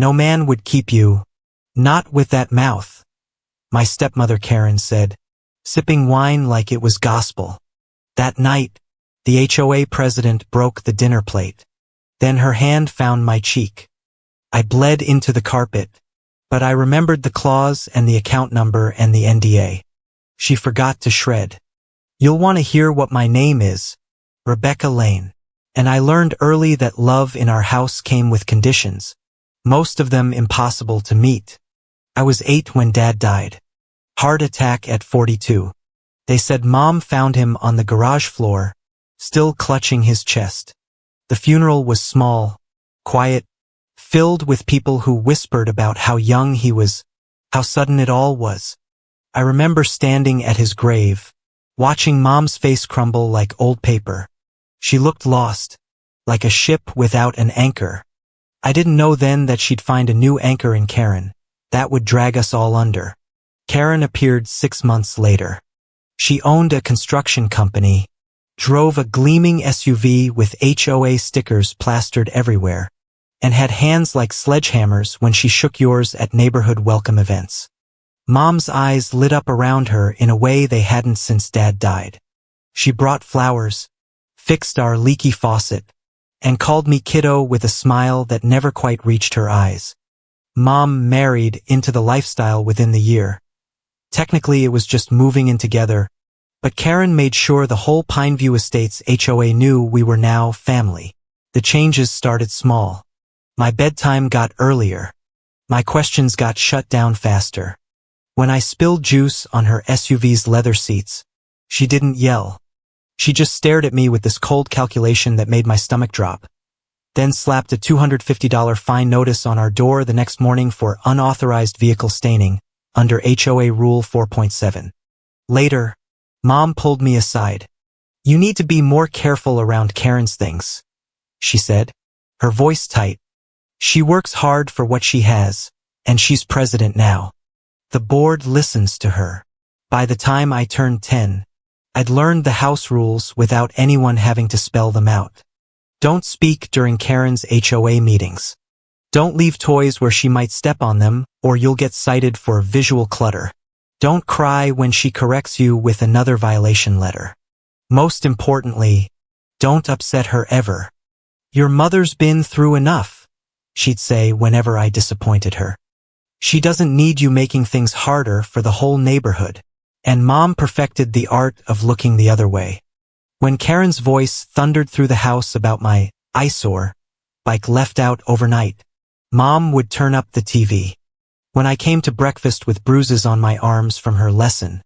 No man would keep you. Not with that mouth, my stepmother Karen said, sipping wine like it was gospel. That night, the HOA president broke the dinner plate. Then her hand found my cheek. I bled into the carpet, but I remembered the clause and the account number and the NDA. She forgot to shred. You'll want to hear what my name is, Rebecca Lane. And I learned early that love in our house came with conditions, most of them impossible to meet. I was 8 when Dad died. Heart attack at 42. They said Mom found him on the garage floor, still clutching his chest. The funeral was small, quiet, filled with people who whispered about how young he was, how sudden it all was. I remember standing at his grave, watching Mom's face crumble like old paper. She looked lost, like a ship without an anchor. I didn't know then that she'd find a new anchor in Karen, that would drag us all under. Karen appeared 6 months later. She owned a construction company, drove a gleaming SUV with HOA stickers plastered everywhere, and had hands like sledgehammers when she shook yours at neighborhood welcome events. Mom's eyes lit up around her in a way they hadn't since Dad died. She brought flowers, fixed our leaky faucet, and called me kiddo with a smile that never quite reached her eyes. Mom married into the lifestyle within the year. Technically, it was just moving in together, but Karen made sure the whole Pineview Estates HOA knew we were now family. The changes started small. My bedtime got earlier. My questions got shut down faster. When I spilled juice on her SUV's leather seats, she didn't yell. She just stared at me with this cold calculation that made my stomach drop. Then slapped a $250 fine notice on our door the next morning for unauthorized vehicle staining, under HOA Rule 4.7. Later, Mom pulled me aside. You need to be more careful around Karen's things, she said, her voice tight. She works hard for what she has, and she's president now. The board listens to her. By the time I turned 10, I'd learned the house rules without anyone having to spell them out. Don't speak during Karen's HOA meetings. Don't leave toys where she might step on them, or you'll get cited for visual clutter. Don't cry when she corrects you with another violation letter. Most importantly, don't upset her ever. Your mother's been through enough, she'd say whenever I disappointed her. She doesn't need you making things harder for the whole neighborhood. And Mom perfected the art of looking the other way. When Karen's voice thundered through the house about my eyesore, bike left out overnight, Mom would turn up the TV. When I came to breakfast with bruises on my arms from her lesson,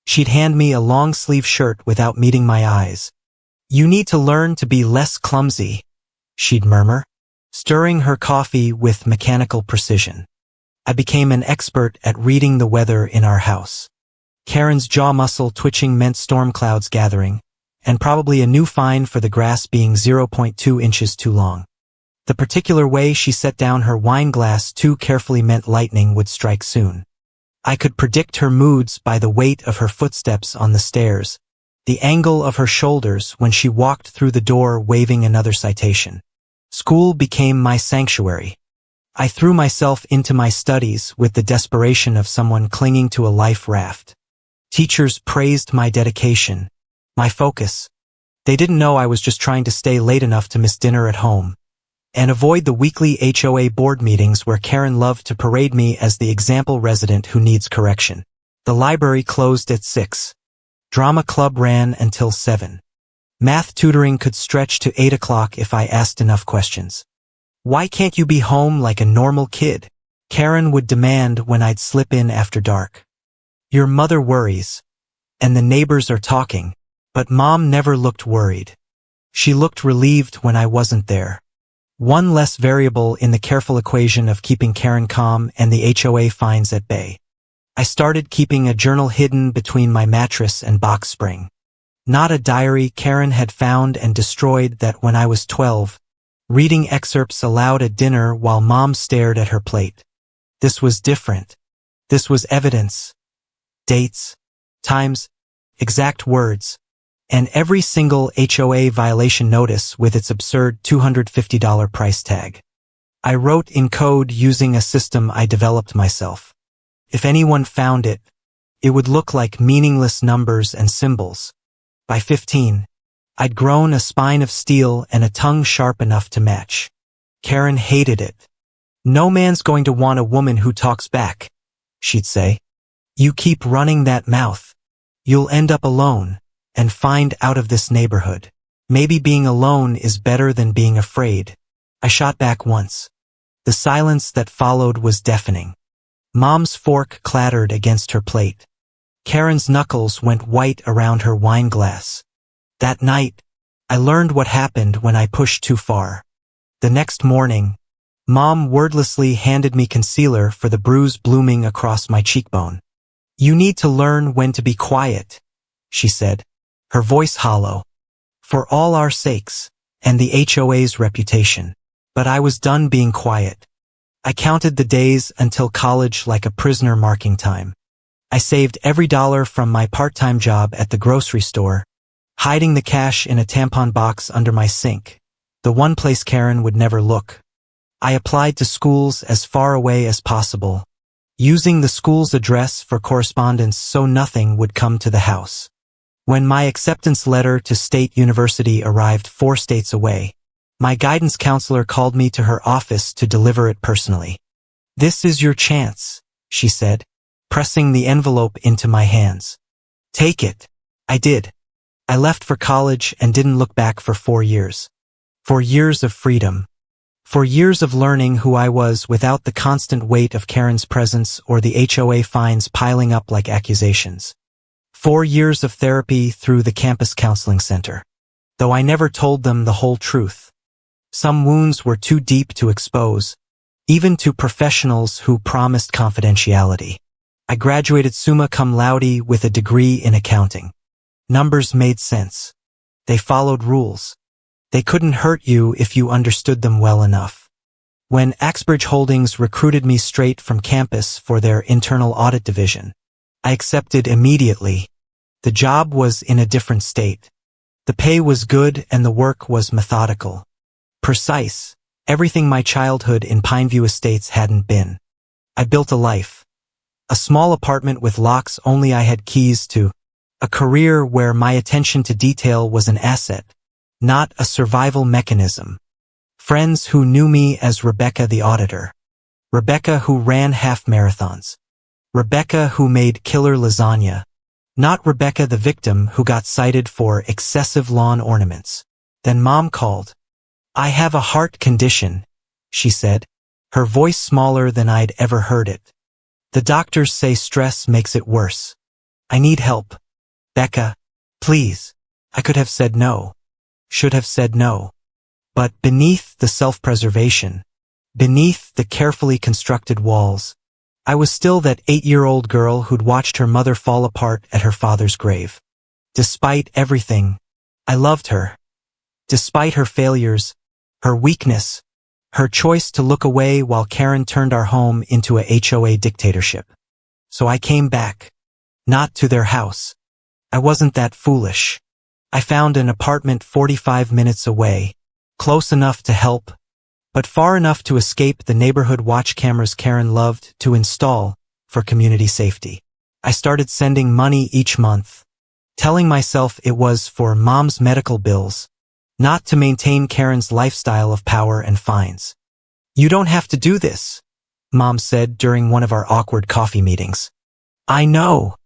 she'd hand me a long-sleeve shirt without meeting my eyes. You need to learn to be less clumsy, she'd murmur, stirring her coffee with mechanical precision. I became an expert at reading the weather in our house. Karen's jaw muscle twitching meant storm clouds gathering, and probably a new fine for the grass being 0.2 inches too long. The particular way she set down her wine glass too carefully meant lightning would strike soon. I could predict her moods by the weight of her footsteps on the stairs, the angle of her shoulders when she walked through the door waving another citation. School became my sanctuary. I threw myself into my studies with the desperation of someone clinging to a life raft. Teachers praised my dedication, my focus. They didn't know I was just trying to stay late enough to miss dinner at home and avoid the weekly HOA board meetings where Karen loved to parade me as the example resident who needs correction. The library closed at 6. Drama club ran until 7. Math tutoring could stretch to 8 o'clock if I asked enough questions. Why can't you be home like a normal kid? Karen would demand when I'd slip in after dark. Your mother worries, and the neighbors are talking, but Mom never looked worried. She looked relieved when I wasn't there. One less variable in the careful equation of keeping Karen calm and the HOA fines at bay. I started keeping a journal hidden between my mattress and box spring. Not a diary Karen had found and destroyed that when I was 12, reading excerpts aloud at dinner while Mom stared at her plate. This was different. This was evidence. Dates, times, exact words, and every single HOA violation notice with its absurd $250 price tag. I wrote in code using a system I developed myself. If anyone found it, it would look like meaningless numbers and symbols. By 15, I'd grown a spine of steel and a tongue sharp enough to match. Karen hated it. "No man's going to want a woman who talks back," she'd say. "You keep running that mouth. You'll end up alone and find out of this neighborhood. Maybe being alone is better than being afraid." I shot back once. The silence that followed was deafening. Mom's fork clattered against her plate. Karen's knuckles went white around her wine glass. That night, I learned what happened when I pushed too far. The next morning, Mom wordlessly handed me concealer for the bruise blooming across my cheekbone. "You need to learn when to be quiet," she said, her voice hollow. "For all our sakes, and the HOA's reputation." But I was done being quiet. I counted the days until college like a prisoner marking time. I saved every dollar from my part-time job at the grocery store, hiding the cash in a tampon box under my sink, the one place Karen would never look. I applied to schools as far away as possible, using the school's address for correspondence so nothing would come to the house. When my acceptance letter to State University arrived 4 states away, my guidance counselor called me to her office to deliver it personally. "This is your chance," she said, pressing the envelope into my hands. "Take it." I did. I left for college and didn't look back for 4 years. 4 years of freedom. 4 years of learning who I was without the constant weight of Karen's presence or the HOA fines piling up like accusations. 4 years of therapy through the campus counseling center. Though I never told them the whole truth. Some wounds were too deep to expose, even to professionals who promised confidentiality. I graduated summa cum laude with a degree in accounting. Numbers made sense. They followed rules. They couldn't hurt you if you understood them well enough. When Axbridge Holdings recruited me straight from campus for their internal audit division, I accepted immediately. The job was in a different state. The pay was good and the work was methodical. Precise, everything my childhood in Pineview Estates hadn't been. I built a life. A small apartment with locks only I had keys to. A career where my attention to detail was an asset, not a survival mechanism. Friends who knew me as Rebecca the auditor. Rebecca who ran half marathons. Rebecca who made killer lasagna. Not Rebecca the victim who got cited for excessive lawn ornaments. Then Mom called. "I have a heart condition," she said, her voice smaller than I'd ever heard it. "The doctors say stress makes it worse. I need help. Becca, please." I could have said no. Should have said no. But beneath the self-preservation, beneath the carefully constructed walls, I was still that 8-year-old girl who'd watched her mother fall apart at her father's grave. Despite everything, I loved her. Despite her failures, her weakness, her choice to look away while Karen turned our home into a HOA dictatorship. So I came back. Not to their house. I wasn't that foolish. I found an apartment 45 minutes away, close enough to help, but far enough to escape the neighborhood watch cameras Karen loved to install for community safety. I started sending money each month, telling myself it was for Mom's medical bills, not to maintain Karen's lifestyle of power and fines. "You don't have to do this," Mom said during one of our awkward coffee meetings. "I know,"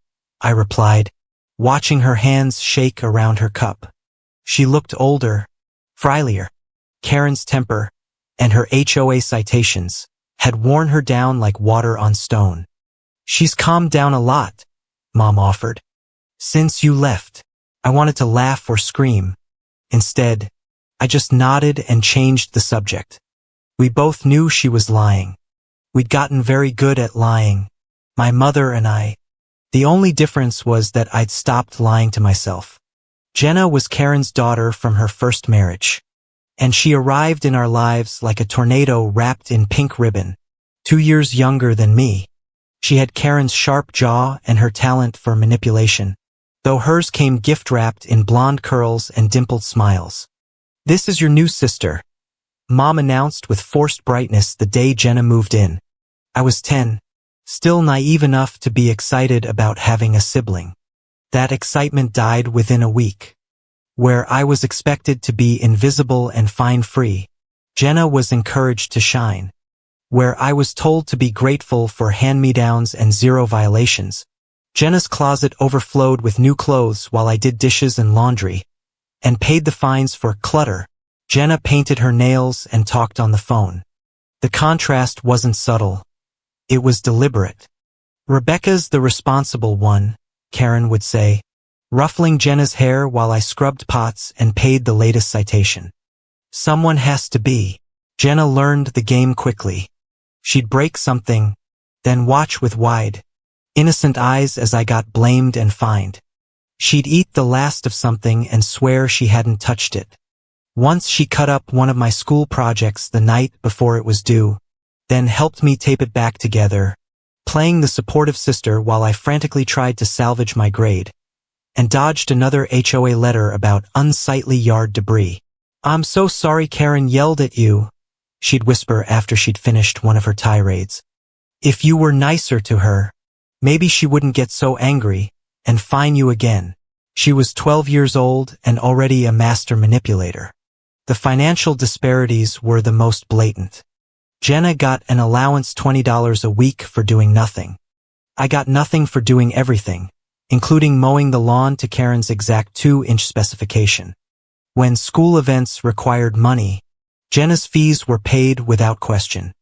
I replied, watching her hands shake around her cup. She looked older, frilier. Karen's temper, and her HOA citations, had worn her down like water on stone. "She's calmed down a lot," Mom offered. "Since you left." I wanted to laugh or scream. Instead, I just nodded and changed the subject. We both knew she was lying. We'd gotten very good at lying, my mother and I. The only difference was that I'd stopped lying to myself. Jenna was Karen's daughter from her first marriage, and she arrived in our lives like a tornado wrapped in pink ribbon, 2 years younger than me. She had Karen's sharp jaw and her talent for manipulation, though hers came gift-wrapped in blonde curls and dimpled smiles. "This is your new sister," Mom announced with forced brightness the day Jenna moved in. I was 10, still naive enough to be excited about having a sibling. That excitement died within a week. Where I was expected to be invisible and fine-free, Jenna was encouraged to shine. Where I was told to be grateful for hand-me-downs and zero violations, Jenna's closet overflowed with new clothes while I did dishes and laundry, and paid the fines for clutter. Jenna painted her nails and talked on the phone. The contrast wasn't subtle. It was deliberate. Rebecca's the responsible one, Karen would say, ruffling Jenna's hair while I scrubbed pots and paid the latest citation. Someone has to be. Jenna learned the game quickly. She'd break something, then watch with wide, innocent eyes as I got blamed and fined. She'd eat the last of something and swear she hadn't touched it. Once she cut up one of my school projects the night before it was due, then helped me tape it back together, playing the supportive sister while I frantically tried to salvage my grade, and dodged another HOA letter about unsightly yard debris. "I'm so sorry Karen yelled at you," she'd whisper after she'd finished one of her tirades. "If you were nicer to her, maybe she wouldn't get so angry and fine you again." She was 12 years old and already a master manipulator. The financial disparities were the most blatant. Jenna got an allowance $20 a week for doing nothing. I got nothing for doing everything, including mowing the lawn to Karen's exact 2-inch specification. When school events required money, Jenna's fees were paid without question.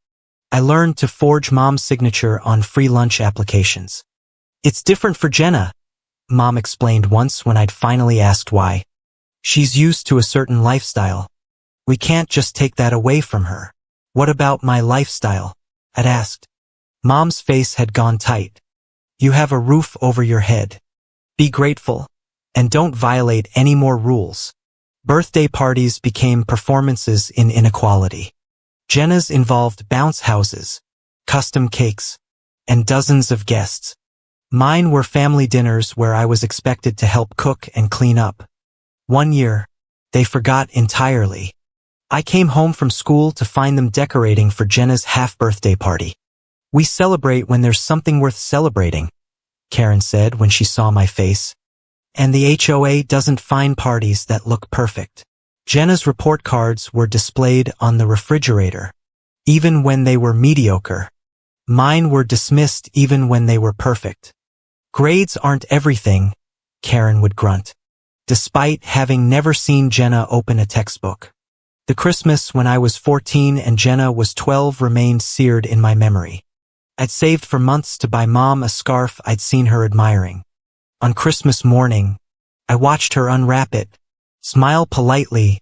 I learned to forge Mom's signature on free lunch applications. "It's different for Jenna," Mom explained once when I'd finally asked why. "She's used to a certain lifestyle. We can't just take that away from her." "What about my lifestyle?" I'd asked. Mom's face had gone tight. "You have a roof over your head. Be grateful, and don't violate any more rules." Birthday parties became performances in inequality. Jenna's involved bounce houses, custom cakes, and dozens of guests. Mine were family dinners where I was expected to help cook and clean up. One year, they forgot entirely. I came home from school to find them decorating for Jenna's half-birthday party. "We celebrate when there's something worth celebrating," Karen said when she saw my face. "And the HOA doesn't find parties that look perfect." Jenna's report cards were displayed on the refrigerator, even when they were mediocre. Mine were dismissed even when they were perfect. "Grades aren't everything," Karen would grunt, despite having never seen Jenna open a textbook. The Christmas when I was 14 and Jenna was 12 remained seared in my memory. I'd saved for months to buy Mom a scarf I'd seen her admiring. On Christmas morning, I watched her unwrap it, smile politely,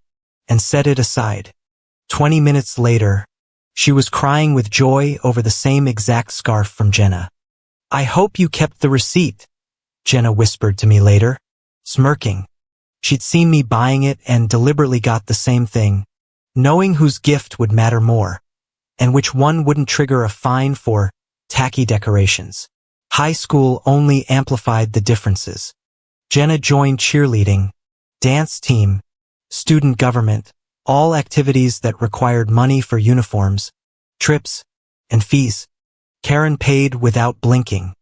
and set it aside. 20 minutes later, she was crying with joy over the same exact scarf from Jenna. "I hope you kept the receipt," Jenna whispered to me later, smirking. She'd seen me buying it and deliberately got the same thing, knowing whose gift would matter more, and which one wouldn't trigger a fine for tacky decorations. High school only amplified the differences. Jenna joined cheerleading, dance team, student government, all activities that required money for uniforms, trips, and fees. Karen paid without blinking.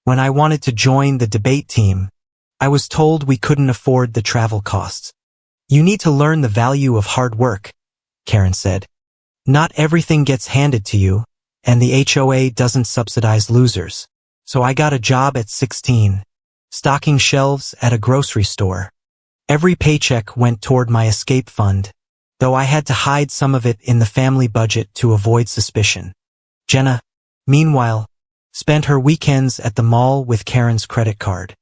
When I wanted to join the debate team, I was told we couldn't afford the travel costs. "You need to learn the value of hard work," Karen said. "Not everything gets handed to you, and the HOA doesn't subsidize losers." So I got a job at 16, stocking shelves at a grocery store. Every paycheck went toward my escape fund, though I had to hide some of it in the family budget to avoid suspicion. Jenna, meanwhile, spent her weekends at the mall with Karen's credit card.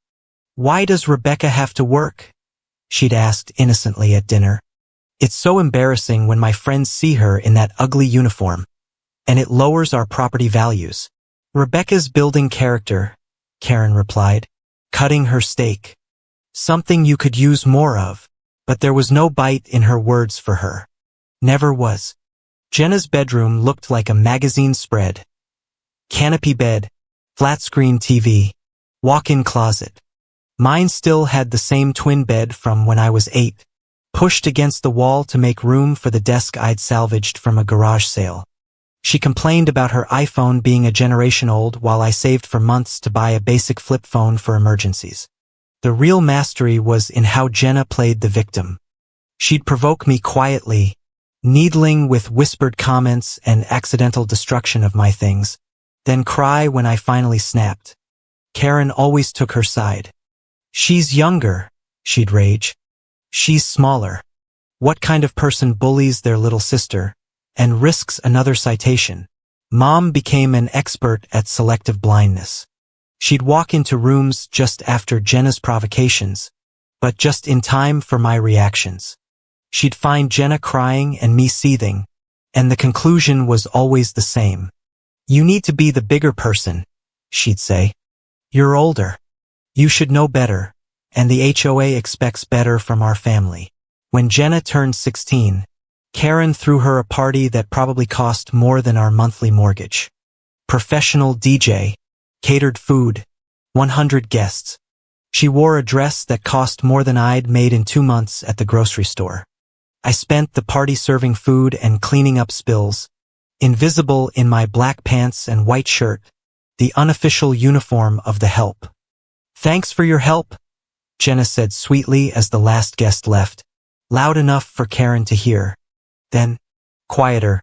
"Why does Rebecca have to work?" she'd asked innocently at dinner. "It's so embarrassing when my friends see her in that ugly uniform, and it lowers our property values." "Rebecca's building character," Karen replied, cutting her steak. "Something you could use more of." But there was no bite in her words for her. Never was. Jenna's bedroom looked like a magazine spread. Canopy bed, flat-screen TV, walk-in closet. Mine still had the same twin bed from when I was 8. pushed against the wall to make room for the desk I'd salvaged from a garage sale. She complained about her iPhone being a generation old while I saved for months to buy a basic flip phone for emergencies. The real mastery was in how Jenna played the victim. She'd provoke me quietly, needling with whispered comments and accidental destruction of my things, then cry when I finally snapped. Karen always took her side. "She's younger," she'd rage. "She's smaller. What kind of person bullies their little sister and risks another citation?" Mom became an expert at selective blindness. She'd walk into rooms just after Jenna's provocations, but just in time for my reactions. She'd find Jenna crying and me seething, and the conclusion was always the same. "You need to be the bigger person," she'd say. "You're older. You should know better, and the HOA expects better from our family." When Jenna turned 16, Karen threw her a party that probably cost more than our monthly mortgage. Professional DJ, catered food, 100 guests. She wore a dress that cost more than I'd made in 2 months at the grocery store. I spent the party serving food and cleaning up spills, invisible in my black pants and white shirt, the unofficial uniform of the help. "Thanks for your help," Jenna said sweetly as the last guest left, loud enough for Karen to hear. Then, quieter,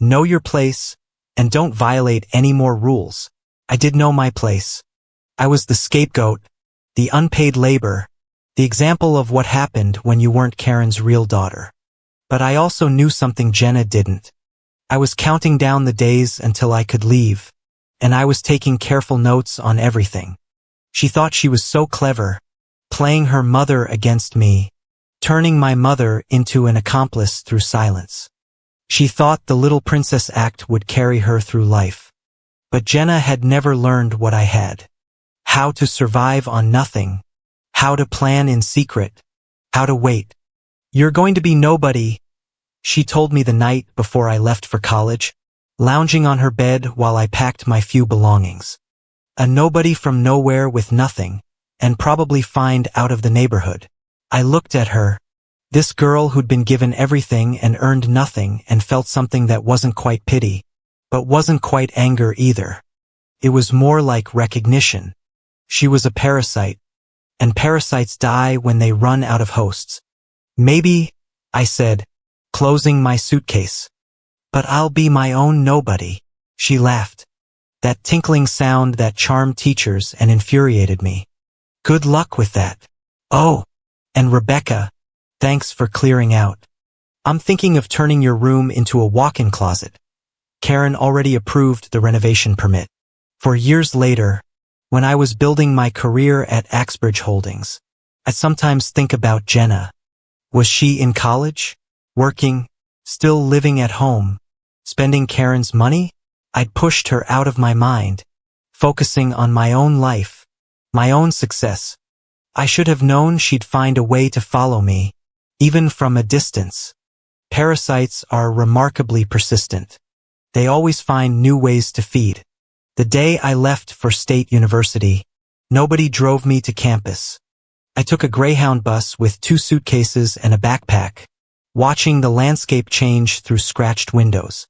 "Know your place, and don't violate any more rules." I did know my place. I was the scapegoat, the unpaid labor, the example of what happened when you weren't Karen's real daughter. But I also knew something Jenna didn't. I was counting down the days until I could leave, and I was taking careful notes on everything. She thought she was so clever, playing her mother against me, turning my mother into an accomplice through silence. She thought the little princess act would carry her through life. But Jenna had never learned what I had. How to survive on nothing, how to plan in secret, how to wait. "You're going to be nobody," she told me the night before I left for college, lounging on her bed while I packed my few belongings. A nobody from nowhere with nothing, and probably fined out of the neighborhood. I looked at her, this girl who'd been given everything and earned nothing and felt something that wasn't quite pity, but wasn't quite anger either. It was more like recognition. She was a parasite, and parasites die when they run out of hosts. "Maybe," I said, closing my suitcase. "But I'll be my own nobody," she laughed. That tinkling sound that charmed teachers and infuriated me. "Good luck with that." "Oh, and Rebecca, thanks for clearing out. I'm thinking of turning your room into a walk-in closet." Karen already approved the renovation permit. For years later, when I was building my career at Axbridge Holdings, I sometimes think about Jenna. Was she in college? Working? Still living at home? Spending Karen's money? I'd pushed her out of my mind, focusing on my own life, my own success. I should have known she'd find a way to follow me, even from a distance. Parasites are remarkably persistent. They always find new ways to feed. The day I left for State University, nobody drove me to campus. I took a Greyhound bus with 2 suitcases and a backpack, watching the landscape change through scratched windows.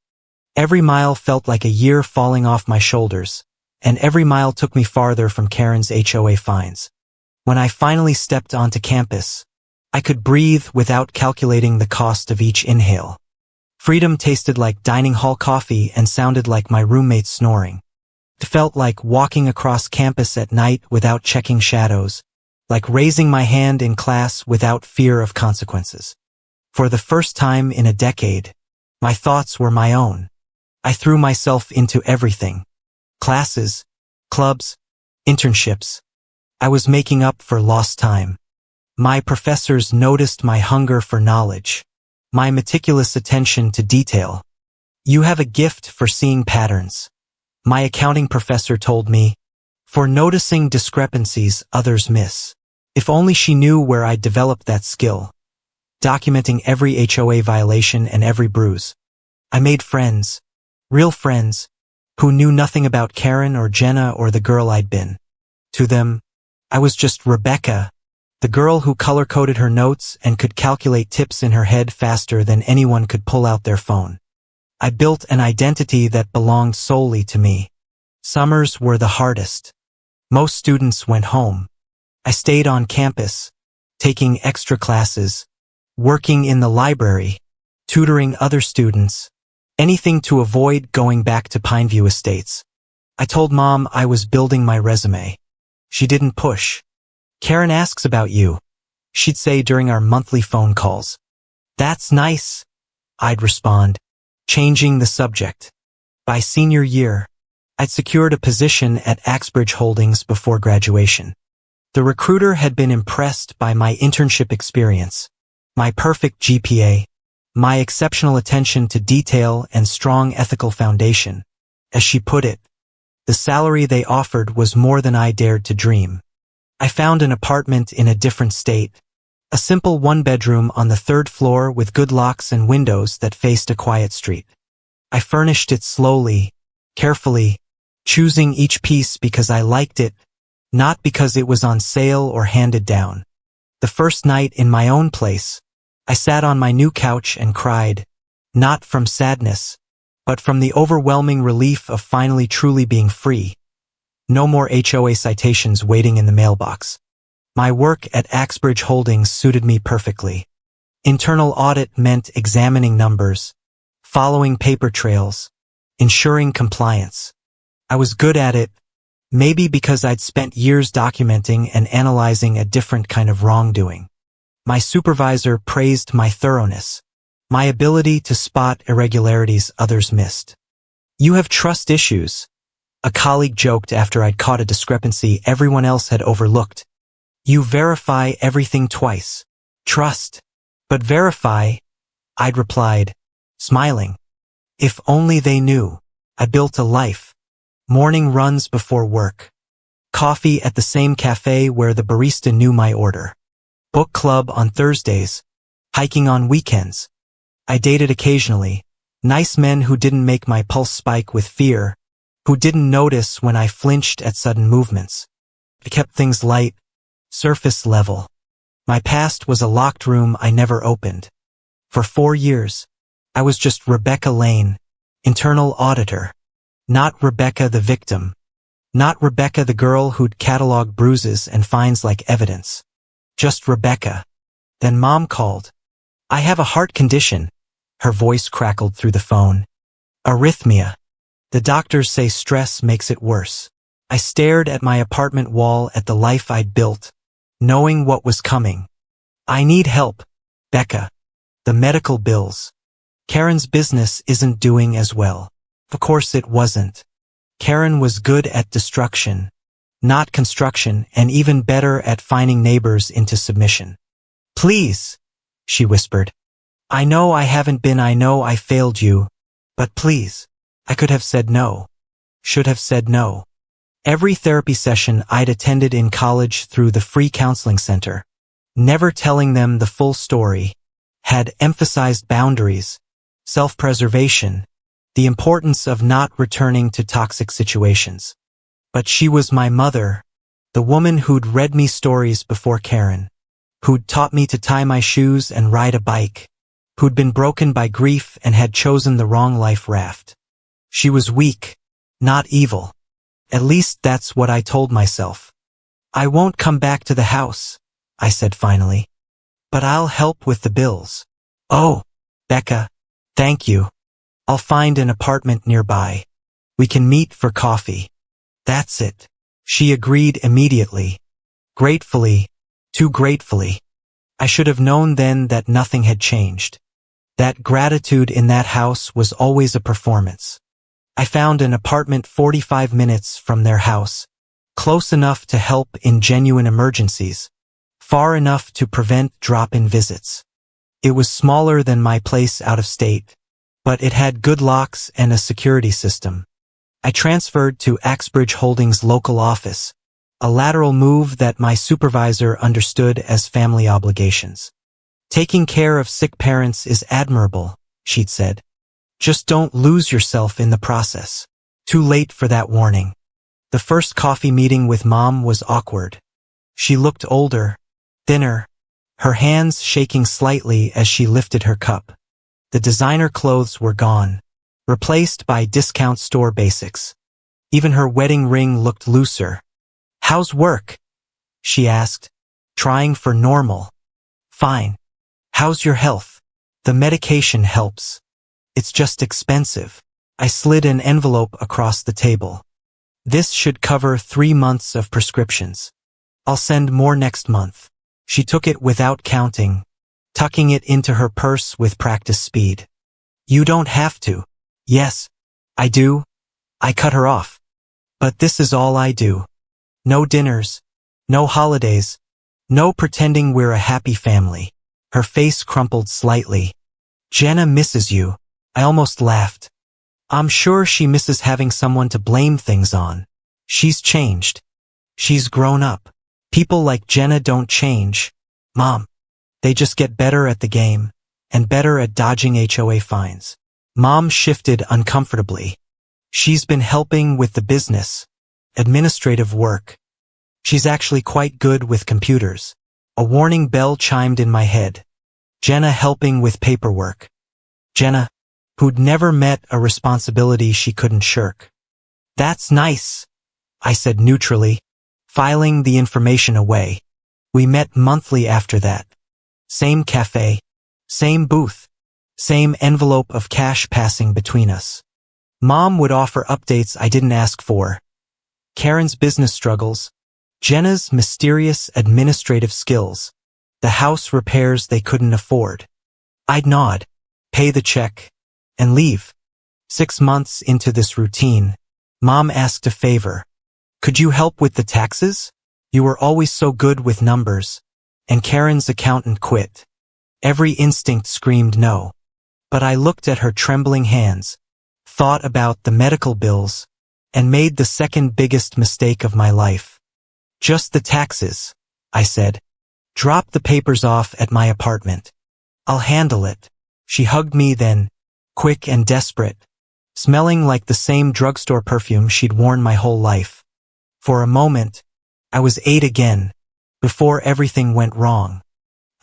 Every mile felt like a year falling off my shoulders, and every mile took me farther from Karen's HOA fines. When I finally stepped onto campus, I could breathe without calculating the cost of each inhale. Freedom tasted like dining hall coffee and sounded like my roommate snoring. It felt like walking across campus at night without checking shadows, like raising my hand in class without fear of consequences. For the first time in a decade, my thoughts were my own. I threw myself into everything. Classes, clubs, internships. I was making up for lost time. My professors noticed my hunger for knowledge, my meticulous attention to detail. "You have a gift for seeing patterns," my accounting professor told me, "for noticing discrepancies others miss." If only she knew where I developed that skill, documenting every HOA violation and every bruise. I made friends, real friends, who knew nothing about Karen or Jenna or the girl I'd been. To them, I was just Rebecca, The girl who color-coded her notes and could calculate tips in her head faster than anyone could pull out their phone. I built an identity that belonged solely to me. Summers were the hardest. Most students went home. I stayed on campus, taking extra classes, working in the library, tutoring other students, anything to avoid going back to Pineview Estates. I told Mom I was building my resume. She didn't push. "Karen asks about you," she'd say during our monthly phone calls. "That's nice," I'd respond, changing the subject. By senior year, I'd secured a position at Axbridge Holdings before graduation. The recruiter had been impressed by my internship experience, my perfect GPA, my exceptional attention to detail and strong ethical foundation. As she put it, the salary they offered was more than I dared to dream. I found an apartment in a different state, a simple one-bedroom on the 3rd floor with good locks and windows that faced a quiet street. I furnished it slowly, carefully, choosing each piece because I liked it, not because it was on sale or handed down. The first night in my own place, I sat on my new couch and cried, not from sadness, but from the overwhelming relief of finally truly being free. No more HOA citations waiting in the mailbox. My work at Axbridge Holdings suited me perfectly. Internal audit meant examining numbers, following paper trails, ensuring compliance. I was good at it, maybe because I'd spent years documenting and analyzing a different kind of wrongdoing. My supervisor praised my thoroughness, my ability to spot irregularities others missed. "You have trust issues," a colleague joked after I'd caught a discrepancy everyone else had overlooked. "You verify everything twice. Trust. But verify," I'd replied, smiling. If only they knew. I built a life. Morning runs before work. Coffee at the same cafe where the barista knew my order. Book club on Thursdays. Hiking on weekends. I dated occasionally. Nice men who didn't make my pulse spike with fear, who didn't notice when I flinched at sudden movements. I kept things light, surface level. My past was a locked room I never opened. For 4 years, I was just Rebecca Lane, internal auditor. Not Rebecca the victim. Not Rebecca the girl who'd catalog bruises and finds like evidence. Just Rebecca. Then Mom called. "I have a heart condition," her voice crackled through the phone. "Arrhythmia. The doctors say stress makes it worse." I stared at my apartment wall at the life I'd built, knowing what was coming. "I need help, Becca. The medical bills. Karen's business isn't doing as well." Of course it wasn't. Karen was good at destruction, not construction, and even better at finding neighbors into submission. "Please," she whispered. "I know I haven't been, I know I failed you, but please." I could have said no. Should have said no. Every therapy session I'd attended in college through the free counseling center, never telling them the full story, had emphasized boundaries, self-preservation, the importance of not returning to toxic situations. But she was my mother, the woman who'd read me stories before Karen, who'd taught me to tie my shoes and ride a bike, who'd been broken by grief and had chosen the wrong life raft. She was weak, not evil. At least that's what I told myself. "I won't come back to the house," I said finally. "But I'll help with the bills." "Oh, Becca, thank you. I'll find an apartment nearby. We can meet for coffee." "That's it." She agreed immediately. Gratefully, too gratefully. I should have known then that nothing had changed. That gratitude in that house was always a performance. I found an apartment 45 minutes from their house, close enough to help in genuine emergencies, far enough to prevent drop-in visits. It was smaller than my place out of state, but it had good locks and a security system. I transferred to Axbridge Holdings' local office, a lateral move that my supervisor understood as family obligations. "Taking care of sick parents is admirable," she'd said. "Just don't lose yourself in the process." Too late for that warning. The first coffee meeting with Mom was awkward. She looked older, thinner, her hands shaking slightly as she lifted her cup. The designer clothes were gone, replaced by discount store basics. Even her wedding ring looked looser. "How's work?" she asked, trying for normal. "Fine. How's your health?" "The medication helps. It's just expensive." I slid an envelope across the table. "This should cover 3 months of prescriptions. I'll send more next month." She took it without counting, tucking it into her purse with practice speed. "You don't have to." "Yes, I do." I cut her off. "But this is all I do. No dinners, no holidays, no pretending we're a happy family." Her face crumpled slightly. "Jenna misses you." I almost laughed. "I'm sure she misses having someone to blame things on. She's changed. She's grown up. People like Jenna don't change, Mom. They just get better at the game, and better at dodging HOA fines." Mom shifted uncomfortably. "She's been helping with the business, administrative work. She's actually quite good with computers." A warning bell chimed in my head. Jenna helping with paperwork. Jenna, who'd never met a responsibility she couldn't shirk. "That's nice," I said neutrally, filing the information away. We met monthly after that. Same cafe, same booth, same envelope of cash passing between us. Mom would offer updates I didn't ask for. Karen's business struggles, Jenna's mysterious administrative skills, the house repairs they couldn't afford. I'd nod, pay the check, and leave. 6 months into this routine, Mom asked a favor. "Could you help with the taxes? You were always so good with numbers." And Karen's accountant quit. Every instinct screamed no. But I looked at her trembling hands, thought about the medical bills, and made the second biggest mistake of my life. "Just the taxes," I said. "Drop the papers off at my apartment. I'll handle it." She hugged me then, quick and desperate, smelling like the same drugstore perfume she'd worn my whole life. For a moment, I was 8 again, before everything went wrong.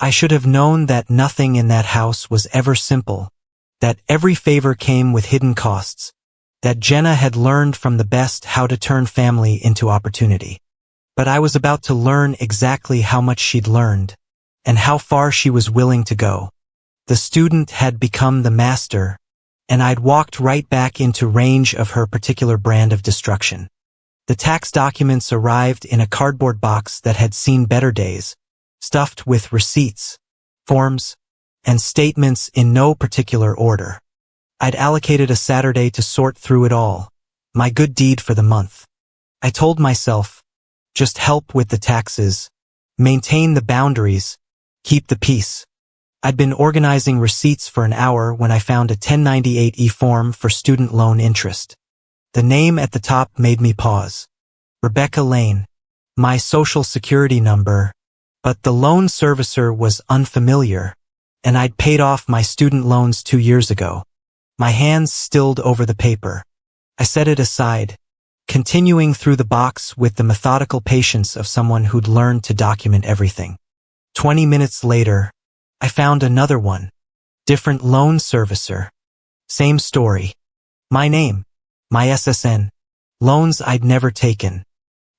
I should have known that nothing in that house was ever simple, that every favor came with hidden costs, that Jenna had learned from the best how to turn family into opportunity. But I was about to learn exactly how much she'd learned, and how far she was willing to go. The student had become the master, and I'd walked right back into range of her particular brand of destruction. The tax documents arrived in a cardboard box that had seen better days, stuffed with receipts, forms, and statements in no particular order. I'd allocated a Saturday to sort through it all, my good deed for the month. I told myself, just help with the taxes, maintain the boundaries, keep the peace. I'd been organizing receipts for an hour when I found a 1098-E form for student loan interest. The name at the top made me pause. Rebecca Lane, my social security number, but the loan servicer was unfamiliar, and I'd paid off my student loans 2 years ago. My hands stilled over the paper. I set it aside, continuing through the box with the methodical patience of someone who'd learned to document everything. 20 minutes later, I found another one. Different loan servicer. Same story. My name, my SSN, loans I'd never taken.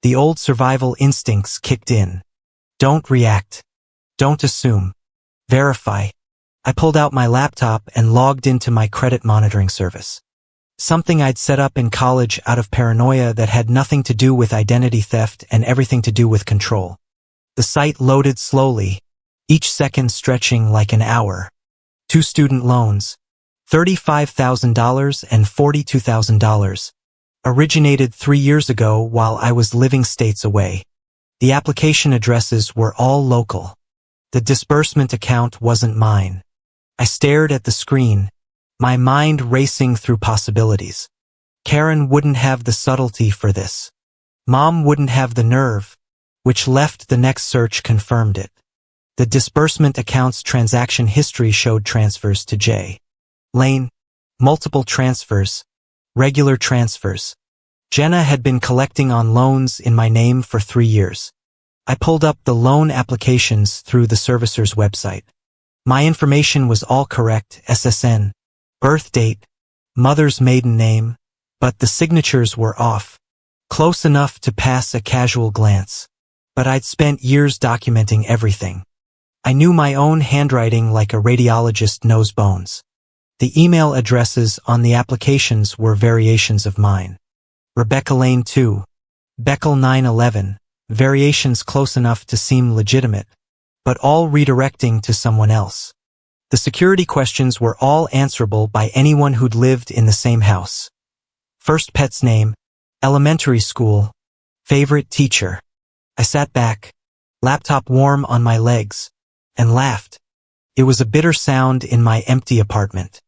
The old survival instincts kicked in. Don't react. Don't assume. Verify. I pulled out my laptop and logged into my credit monitoring service. Something I'd set up in college out of paranoia that had nothing to do with identity theft and everything to do with control. The site loaded slowly, each second stretching like an hour. 2 student loans, $35,000 and $42,000, originated 3 years ago while I was living states away. The application addresses were all local. The disbursement account wasn't mine. I stared at the screen, my mind racing through possibilities. Karen wouldn't have the subtlety for this. Mom wouldn't have the nerve, which left the next search confirmed it. The disbursement account's transaction history showed transfers to J. Lane, multiple transfers, regular transfers. Jenna had been collecting on loans in my name for 3 years. I pulled up the loan applications through the servicer's website. My information was all correct: SSN, birth date, mother's maiden name, but the signatures were off. Close enough to pass a casual glance. But I'd spent years documenting everything. I knew my own handwriting like a radiologist knows bones. The email addresses on the applications were variations of mine. Rebecca Lane 2, Beckel 911, variations close enough to seem legitimate, but all redirecting to someone else. The security questions were all answerable by anyone who'd lived in the same house. First pet's name, elementary school, favorite teacher. I sat back, laptop warm on my legs, and laughed. It was a bitter sound in my empty apartment.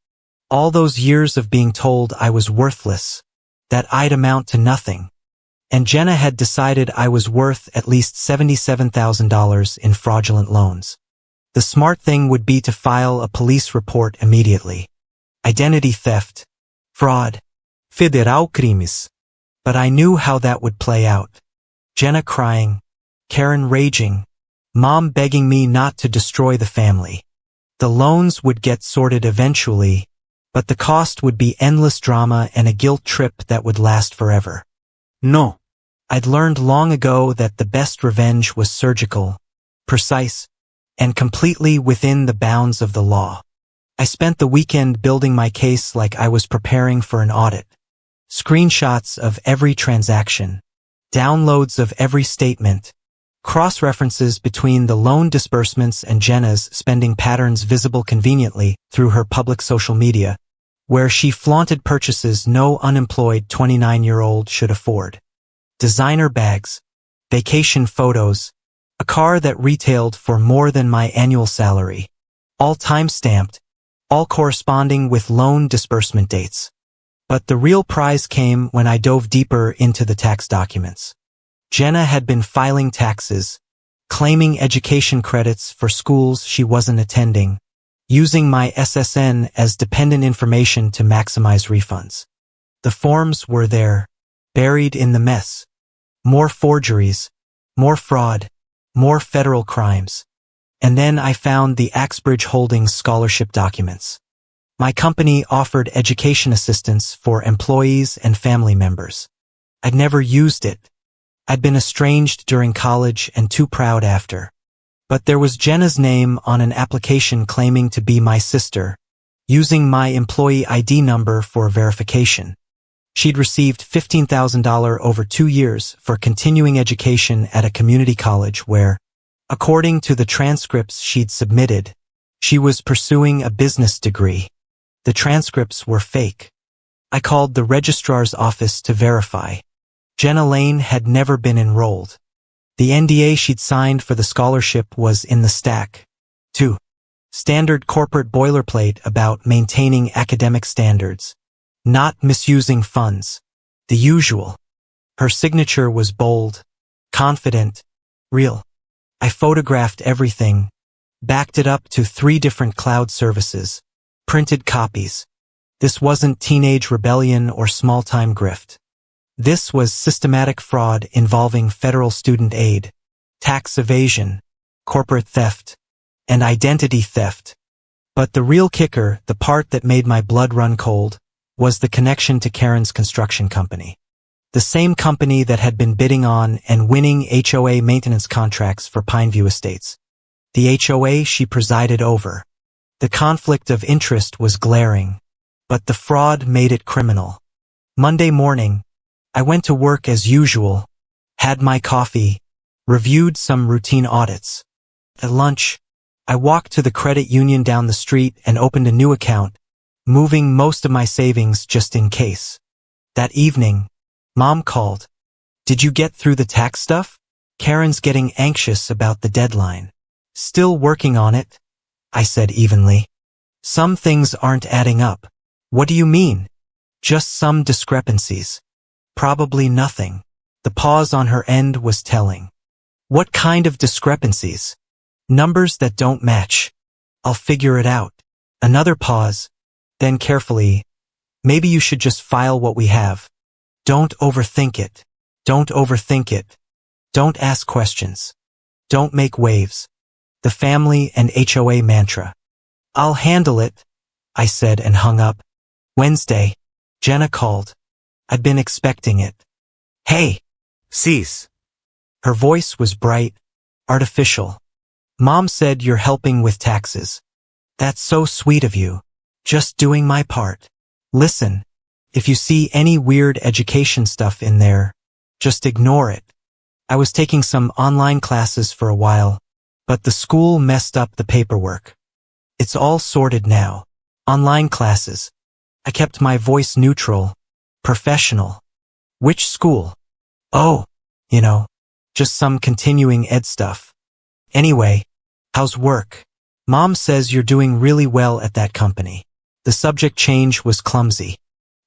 All those years of being told I was worthless, that I'd amount to nothing. And Jenna had decided I was worth at least $77,000 in fraudulent loans. The smart thing would be to file a police report immediately. Identity theft, fraud, federal crimes. But I knew how that would play out. Jenna crying, Karen raging, Mom begging me not to destroy the family. The loans would get sorted eventually, but the cost would be endless drama and a guilt trip that would last forever. No. I'd learned long ago that the best revenge was surgical, precise, and completely within the bounds of the law. I spent the weekend building my case like I was preparing for an audit. Screenshots of every transaction, downloads of every statement, cross-references between the loan disbursements and Jenna's spending patterns visible conveniently through her public social media, where she flaunted purchases no unemployed 29-year-old should afford. Designer bags, vacation photos, a car that retailed for more than my annual salary, all time-stamped, all corresponding with loan disbursement dates. But the real prize came when I dove deeper into the tax documents. Jenna had been filing taxes, claiming education credits for schools she wasn't attending, using my SSN as dependent information to maximize refunds. The forms were there, buried in the mess. More forgeries, more fraud, more federal crimes. And then I found the Axbridge Holdings scholarship documents. My company offered education assistance for employees and family members. I'd never used it. I'd been estranged during college and too proud after. But there was Jenna's name on an application claiming to be my sister, using my employee ID number for verification. She'd received $15,000 over 2 years for continuing education at a community college where, according to the transcripts she'd submitted, she was pursuing a business degree. The transcripts were fake. I called the registrar's office to verify. Jenna Lane had never been enrolled. The NDA she'd signed for the scholarship was in the stack. 2. Standard corporate boilerplate about maintaining academic standards, not misusing funds. The usual. Her signature was bold, confident, real. I photographed everything, backed it up to 3 different cloud services, printed copies. This wasn't teenage rebellion or small-time grift. This was systematic fraud involving federal student aid, tax evasion, corporate theft, and identity theft. But the real kicker, the part that made my blood run cold, was the connection to Karen's construction company. The same company that had been bidding on and winning HOA maintenance contracts for Pineview Estates. The HOA she presided over. The conflict of interest was glaring, but the fraud made it criminal. Monday morning, I went to work as usual, had my coffee, reviewed some routine audits. At lunch, I walked to the credit union down the street and opened a new account, moving most of my savings just in case. That evening, Mom called. Did you get through the tax stuff? Karen's getting anxious about the deadline. Still working on it, I said evenly. Some things aren't adding up. What do you mean? Just some discrepancies. Probably nothing. The pause on her end was telling. What kind of discrepancies? Numbers that don't match. I'll figure it out. Another pause. Then carefully, maybe you should just file what we have. Don't overthink it. Don't overthink it. Don't ask questions. Don't make waves. The family and HOA mantra. I'll handle it, I said and hung up. Wednesday. Jenna called. I'd been expecting it. Hey. Cease. Her voice was bright, artificial. Mom said you're helping with taxes. That's so sweet of you. Just doing my part. Listen, if you see any weird education stuff in there, just ignore it. I was taking some online classes for a while, but the school messed up the paperwork. It's all sorted now. Online classes. I kept my voice neutral, professional. Which school? Oh, just some continuing ed stuff. Anyway, how's work? Mom says you're doing really well at that company. The subject change was clumsy.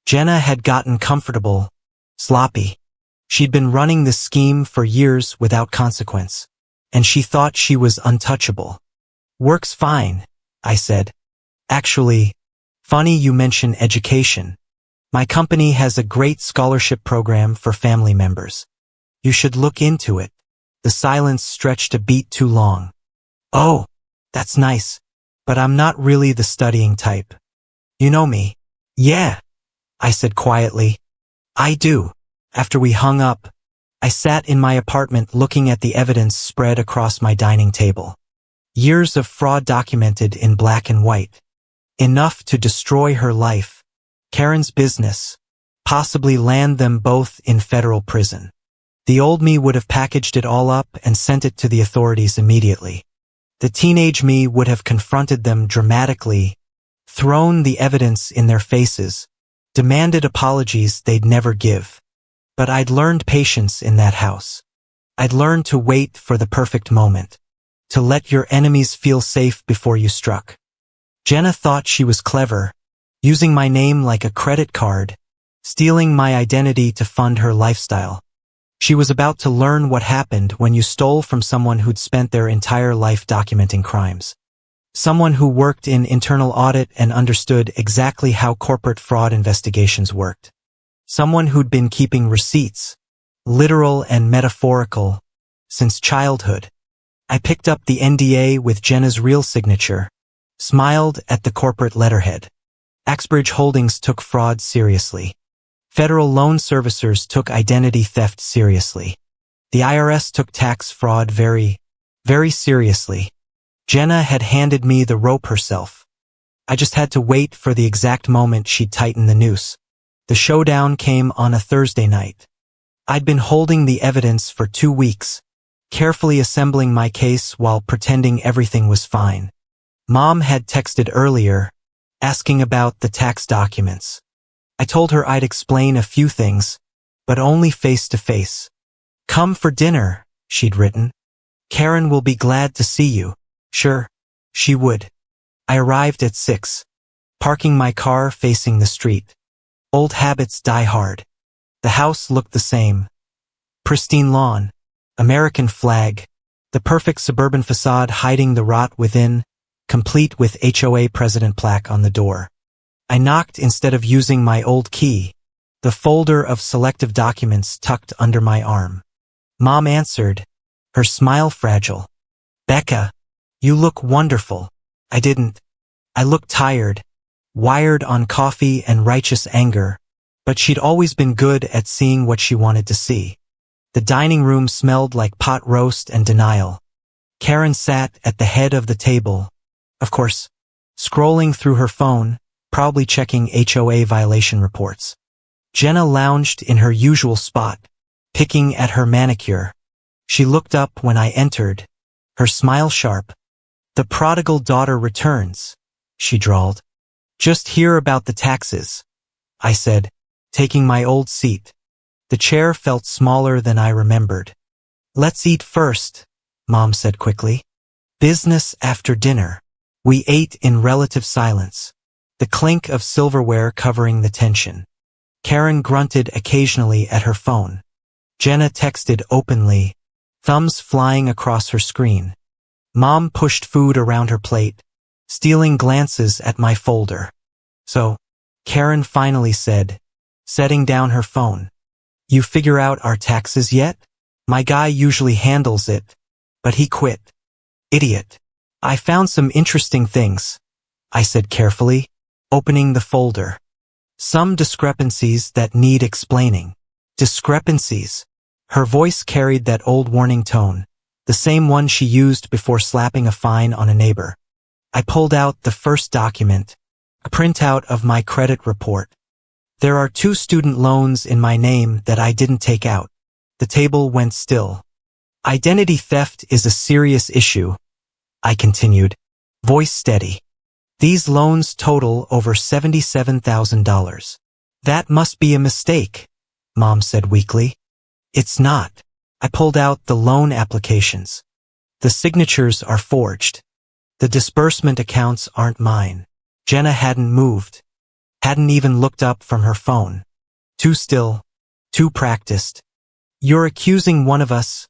Jenna had gotten comfortable, sloppy. She'd been running this scheme for years without consequence, and she thought she was untouchable. Works fine, I said. Actually, funny you mention education. My company has a great scholarship program for family members. You should look into it. The silence stretched a beat too long. Oh, that's nice, but I'm not really the studying type. You know me. Yeah, I said quietly. I do. After we hung up, I sat in my apartment looking at the evidence spread across my dining table. Years of fraud documented in black and white. Enough to destroy her life, Karen's business, possibly land them both in federal prison. The old me would have packaged it all up and sent it to the authorities immediately. The teenage me would have confronted them dramatically, thrown the evidence in their faces, demanded apologies they'd never give. But I'd learned patience in that house. I'd learned to wait for the perfect moment, to let your enemies feel safe before you struck. Jenna thought she was clever, using my name like a credit card, stealing my identity to fund her lifestyle. She was about to learn what happened when you stole from someone who'd spent their entire life documenting crimes. Someone who worked in internal audit and understood exactly how corporate fraud investigations worked. Someone who'd been keeping receipts, literal and metaphorical, since childhood. I picked up the NDA with Jenna's real signature, smiled at the corporate letterhead. Axbridge Holdings took fraud seriously. Federal loan servicers took identity theft seriously. The IRS took tax fraud very, very seriously. Jenna had handed me the rope herself. I just had to wait for the exact moment she'd tighten the noose. The showdown came on a Thursday night. I'd been holding the evidence for 2 weeks, carefully assembling my case while pretending everything was fine. Mom had texted earlier, asking about the tax documents. I told her I'd explain a few things, but only face to face. Come for dinner, she'd written. Karen will be glad to see you. Sure, she would. I arrived at 6, parking my car facing the street. Old habits die hard. The house looked the same. Pristine lawn, American flag, the perfect suburban facade hiding the rot within, complete with HOA president plaque on the door. I knocked instead of using my old key, the folder of selective documents tucked under my arm. Mom answered, her smile fragile. Becca, you look wonderful. I didn't. I looked tired, wired on coffee and righteous anger, but she'd always been good at seeing what she wanted to see. The dining room smelled like pot roast and denial. Karen sat at the head of the table, of course, scrolling through her phone, probably checking HOA violation reports. Jenna lounged in her usual spot, picking at her manicure. She looked up when I entered, her smile sharp. The prodigal daughter returns, she drawled. Just hear about the taxes, I said, taking my old seat. The chair felt smaller than I remembered. Let's eat first, Mom said quickly. Business after dinner. We ate in relative silence, the clink of silverware covering the tension. Karen grunted occasionally at her phone. Jenna texted openly, thumbs flying across her screen. Mom pushed food around her plate, stealing glances at my folder. So, Karen finally said, setting down her phone. You figure out our taxes yet? My guy usually handles it, but he quit. Idiot. I found some interesting things, I said carefully, opening the folder. Some discrepancies that need explaining. Discrepancies. Her voice carried that old warning tone, the same one she used before slapping a fine on a neighbor. I pulled out the first document, a printout of my credit report. There are 2 student loans in my name that I didn't take out. The table went still. Identity theft is a serious issue, I continued, voice steady. These loans total over $77,000. That must be a mistake, Mom said weakly. It's not. I pulled out the loan applications. The signatures are forged. The disbursement accounts aren't mine. Jenna hadn't moved. Hadn't even looked up from her phone. Too still. Too practiced. You're accusing one of us.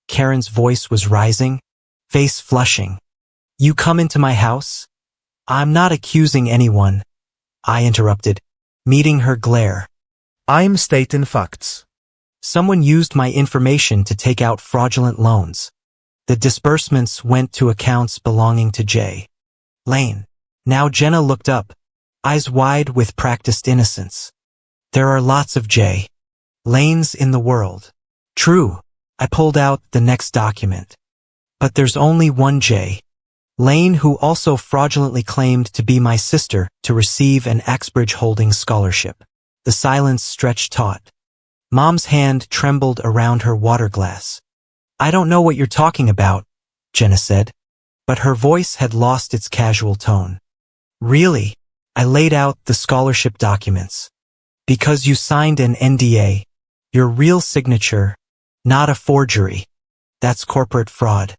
Karen's voice was rising, face flushing. You come into my house? I'm not accusing anyone, I interrupted, meeting her glare. I'm stating facts. Someone used my information to take out fraudulent loans. The disbursements went to accounts belonging to J. Lane. Now Jenna looked up, eyes wide with practiced innocence. There are lots of J. Lanes in the world. True. I pulled out the next document. But there's only one J. Lane, who also fraudulently claimed to be my sister to receive an Axbridge Holdings scholarship. The silence stretched taut. Mom's hand trembled around her water glass. I don't know what you're talking about, Jenna said, but her voice had lost its casual tone. Really? I laid out the scholarship documents. Because you signed an NDA, your real signature, not a forgery. That's corporate fraud.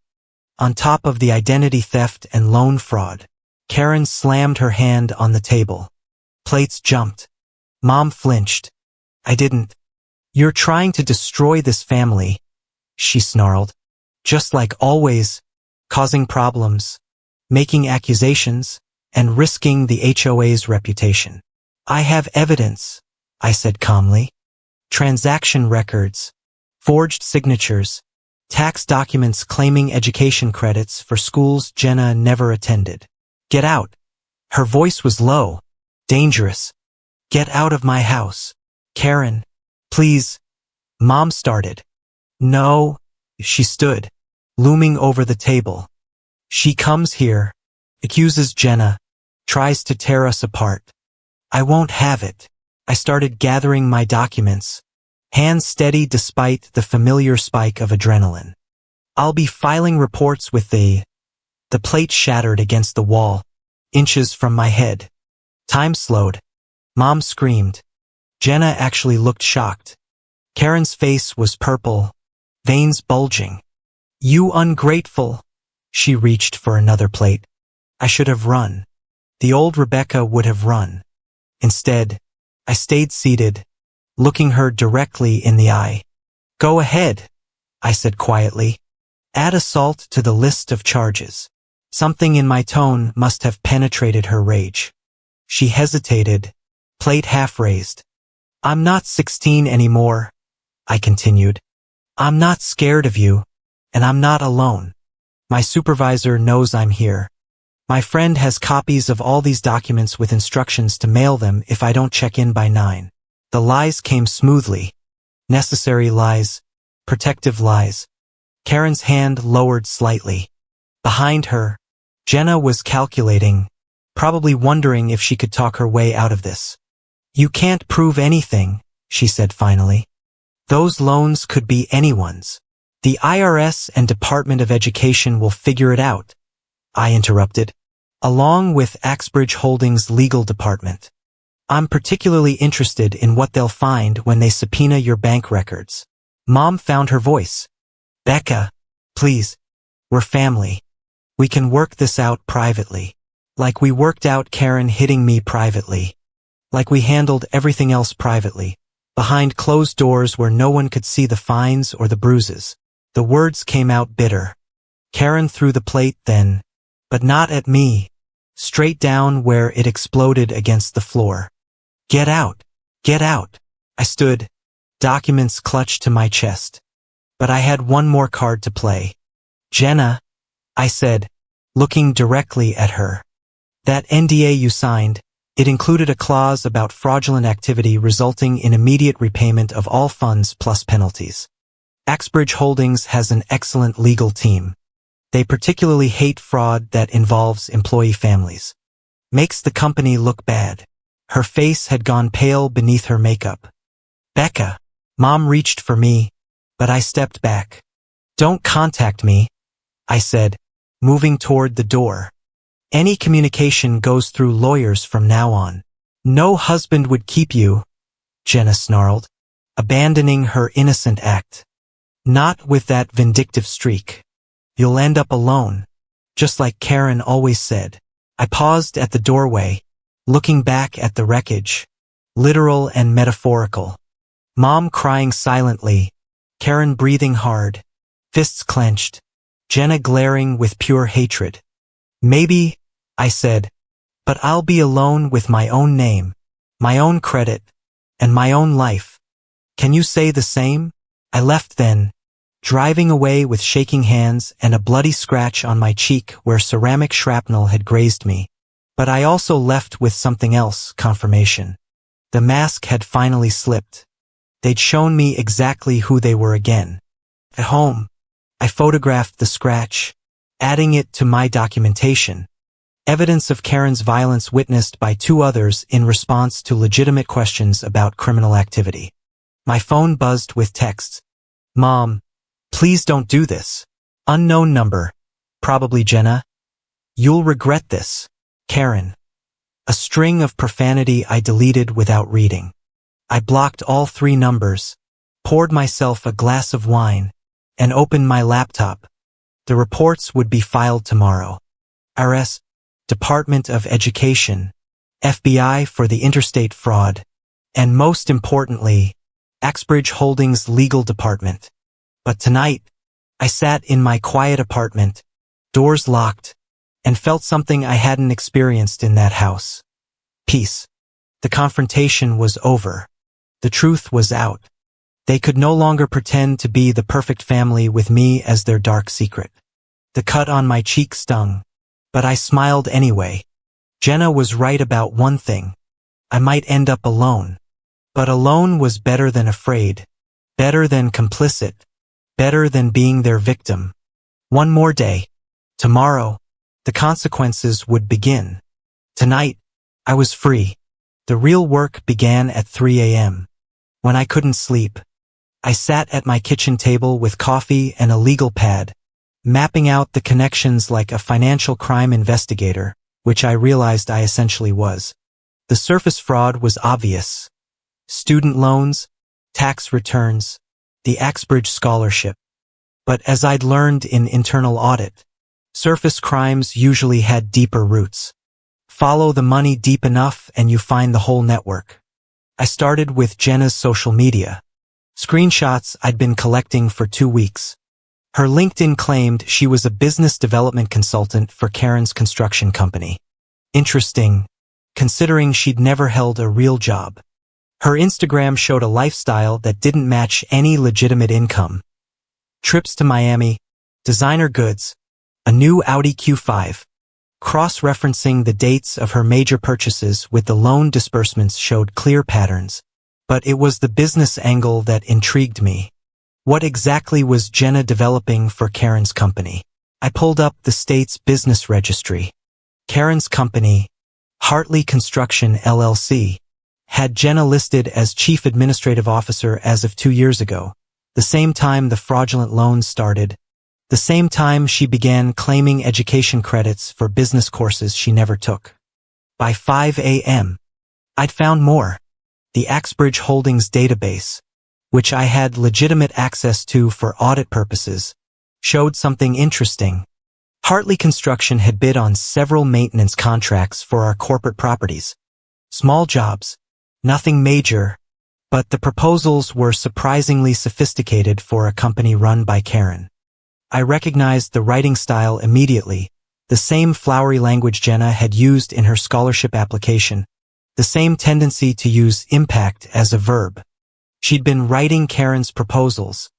On top of the identity theft and loan fraud, Karen slammed her hand on the table. Plates jumped. Mom flinched. I didn't. You're trying to destroy this family, she snarled. Just like always, causing problems, making accusations, and risking the HOA's reputation. I have evidence, I said calmly. Transaction records, forged signatures, tax documents claiming education credits for schools Jenna never attended. Get out. Her voice was low, dangerous. Get out of my house. Karen, please. Mom started. No, she stood, looming over the table. She comes here, accuses Jenna, tries to tear us apart. I won't have it. I started gathering my documents, hands steady despite the familiar spike of adrenaline. I'll be filing reports with the plate shattered against the wall, inches from my head. Time slowed. Mom screamed. Jenna actually looked shocked. Karen's face was purple, veins bulging. You ungrateful. She reached for another plate. I should have run. The old Rebecca would have run. Instead, I stayed seated, looking her directly in the eye. Go ahead, I said quietly. Add assault to the list of charges. Something in my tone must have penetrated her rage. She hesitated, plate half raised. I'm not 16 anymore, I continued. I'm not scared of you, and I'm not alone. My supervisor knows I'm here. My friend has copies of all these documents with instructions to mail them if I don't check in by 9. The lies came smoothly. Necessary lies. Protective lies. Karen's hand lowered slightly. Behind her, Jenna was calculating, probably wondering if she could talk her way out of this. You can't prove anything, she said finally. Those loans could be anyone's. The IRS and Department of Education will figure it out, I interrupted, along with Axbridge Holdings' legal department. I'm particularly interested in what they'll find when they subpoena your bank records. Mom found her voice. Becca, please. We're family. We can work this out privately. Like we worked out Karen hitting me privately. Like we handled everything else privately. Behind closed doors where no one could see the fines or the bruises. The words came out bitter. Karen threw the plate then, but not at me. Straight down where it exploded against the floor. Get out. Get out. I stood, documents clutched to my chest. But I had one more card to play. Jenna, I said, looking directly at her. That NDA you signed, it included a clause about fraudulent activity resulting in immediate repayment of all funds plus penalties. Axbridge Holdings has an excellent legal team. They particularly hate fraud that involves employee families. Makes the company look bad. Her face had gone pale beneath her makeup. Becca, Mom reached for me, but I stepped back. Don't contact me, I said, moving toward the door. Any communication goes through lawyers from now on. No husband would keep you, Jenna snarled, abandoning her innocent act. Not with that vindictive streak. You'll end up alone, just like Karen always said. I paused at the doorway, looking back at the wreckage, literal and metaphorical. Mom crying silently, Karen breathing hard, fists clenched, Jenna glaring with pure hatred. Maybe, I said, but I'll be alone with my own name, my own credit, and my own life. Can you say the same? I left then, driving away with shaking hands and a bloody scratch on my cheek where ceramic shrapnel had grazed me. But I also left with something else, confirmation. The mask had finally slipped. They'd shown me exactly who they were again. At home, I photographed the scratch, adding it to my documentation. Evidence of Karen's violence witnessed by 2 others in response to legitimate questions about criminal activity. My phone buzzed with texts. Mom, please don't do this. Unknown number. Probably Jenna. You'll regret this. Karen. A string of profanity I deleted without reading. I blocked all 3 numbers, poured myself a glass of wine, and opened my laptop. The reports would be filed tomorrow. IRS, Department of Education, FBI for the interstate fraud, and most importantly, Axbridge Holdings Legal Department. But tonight, I sat in my quiet apartment, doors locked, and felt something I hadn't experienced in that house. Peace. The confrontation was over. The truth was out. They could no longer pretend to be the perfect family with me as their dark secret. The cut on my cheek stung, but I smiled anyway. Jenna was right about one thing. I might end up alone. But alone was better than afraid, better than complicit, better than being their victim. One more day. Tomorrow, the consequences would begin. Tonight, I was free. The real work began at 3 a.m. When I couldn't sleep, I sat at my kitchen table with coffee and a legal pad, mapping out the connections like a financial crime investigator, which I realized I essentially was. The surface fraud was obvious. Student loans, tax returns, the Axbridge scholarship. But as I'd learned in internal audit, surface crimes usually had deeper roots. Follow the money deep enough and you find the whole network. I started with Jenna's social media. Screenshots I'd been collecting for 2 weeks. Her LinkedIn claimed she was a business development consultant for Karen's construction company. Interesting, considering she'd never held a real job. Her Instagram showed a lifestyle that didn't match any legitimate income. Trips to Miami, designer goods, a new Audi Q5. Cross-referencing the dates of her major purchases with the loan disbursements showed clear patterns. But it was the business angle that intrigued me. What exactly was Jenna developing for Karen's company? I pulled up the state's business registry. Karen's company, Hartley Construction LLC, had Jenna listed as Chief Administrative Officer as of 2 years ago, the same time the fraudulent loans started, the same time she began claiming education credits for business courses she never took. By 5 a.m., I'd found more. The Axbridge Holdings database, which I had legitimate access to for audit purposes, showed something interesting. Hartley Construction had bid on several maintenance contracts for our corporate properties. Small jobs, nothing major, but the proposals were surprisingly sophisticated for a company run by Karen. I recognized the writing style immediately, the same flowery language Jenna had used in her scholarship application, the same tendency to use impact as a verb. She'd been writing Karen's proposals,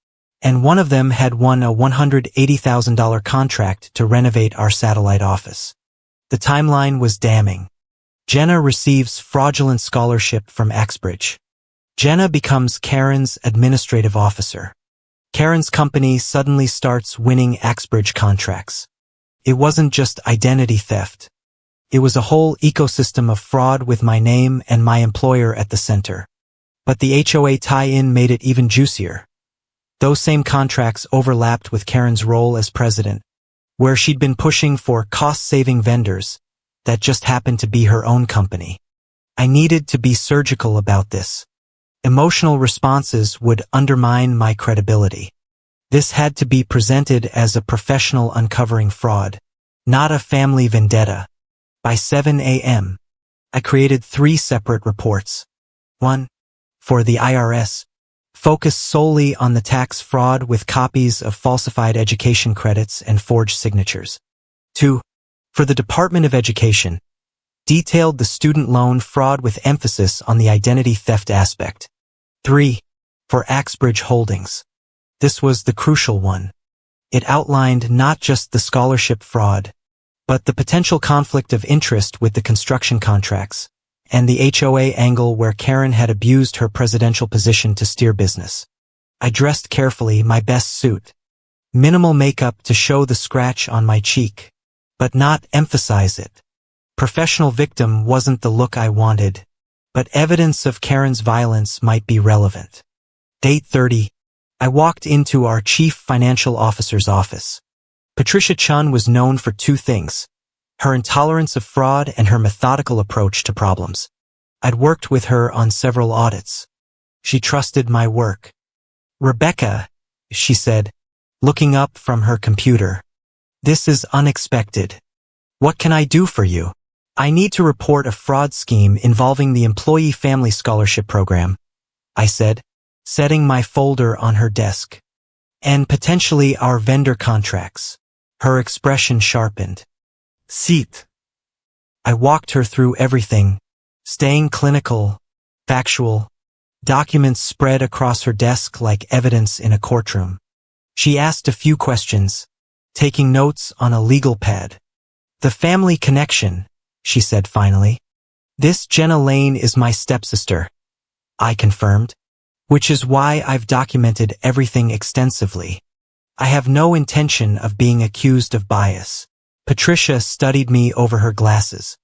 and one of them had won a $180,000 contract to renovate our satellite office. The timeline was damning. Jenna receives fraudulent scholarship from Axbridge. Jenna becomes Karen's administrative officer. Karen's company suddenly starts winning Axbridge contracts. It wasn't just identity theft. It was a whole ecosystem of fraud with my name and my employer at the center. But the HOA tie-in made it even juicier. Those same contracts overlapped with Karen's role as president, where she'd been pushing for cost-saving vendors that just happened to be her own company. I needed to be surgical about this. Emotional responses would undermine my credibility. This had to be presented as a professional uncovering fraud, not a family vendetta. By 7 a.m., I created 3 separate reports. 1. For the IRS, focused solely on the tax fraud with copies of falsified education credits and forged signatures. 2. For the Department of Education, detailed the student loan fraud with emphasis on the identity theft aspect. 3. For Axbridge Holdings. This was the crucial one. It outlined not just the scholarship fraud, but the potential conflict of interest with the construction contracts, and the HOA angle where Karen had abused her presidential position to steer business. I dressed carefully, my best suit. Minimal makeup to show the scratch on my cheek, but not emphasize it. Professional victim wasn't the look I wanted, but evidence of Karen's violence might be relevant. Date 30. I walked into our chief financial officer's office. Patricia Chun was known for 2 things: her intolerance of fraud and her methodical approach to problems. I'd worked with her on several audits. She trusted my work. "Rebecca," she said, looking up from her computer. "This is unexpected. What can I do for you?" "I need to report a fraud scheme involving the Employee Family Scholarship Program," I said, setting my folder on her desk. "And potentially our vendor contracts." Her expression sharpened. "Seat." I walked her through everything, staying clinical, factual, documents spread across her desk like evidence in a courtroom. She asked a few questions, taking notes on a legal pad. "The family connection," she said finally. "This Jenna Lane is my stepsister," I confirmed, "which is why I've documented everything extensively. I have no intention of being accused of bias." Patricia studied me over her glasses.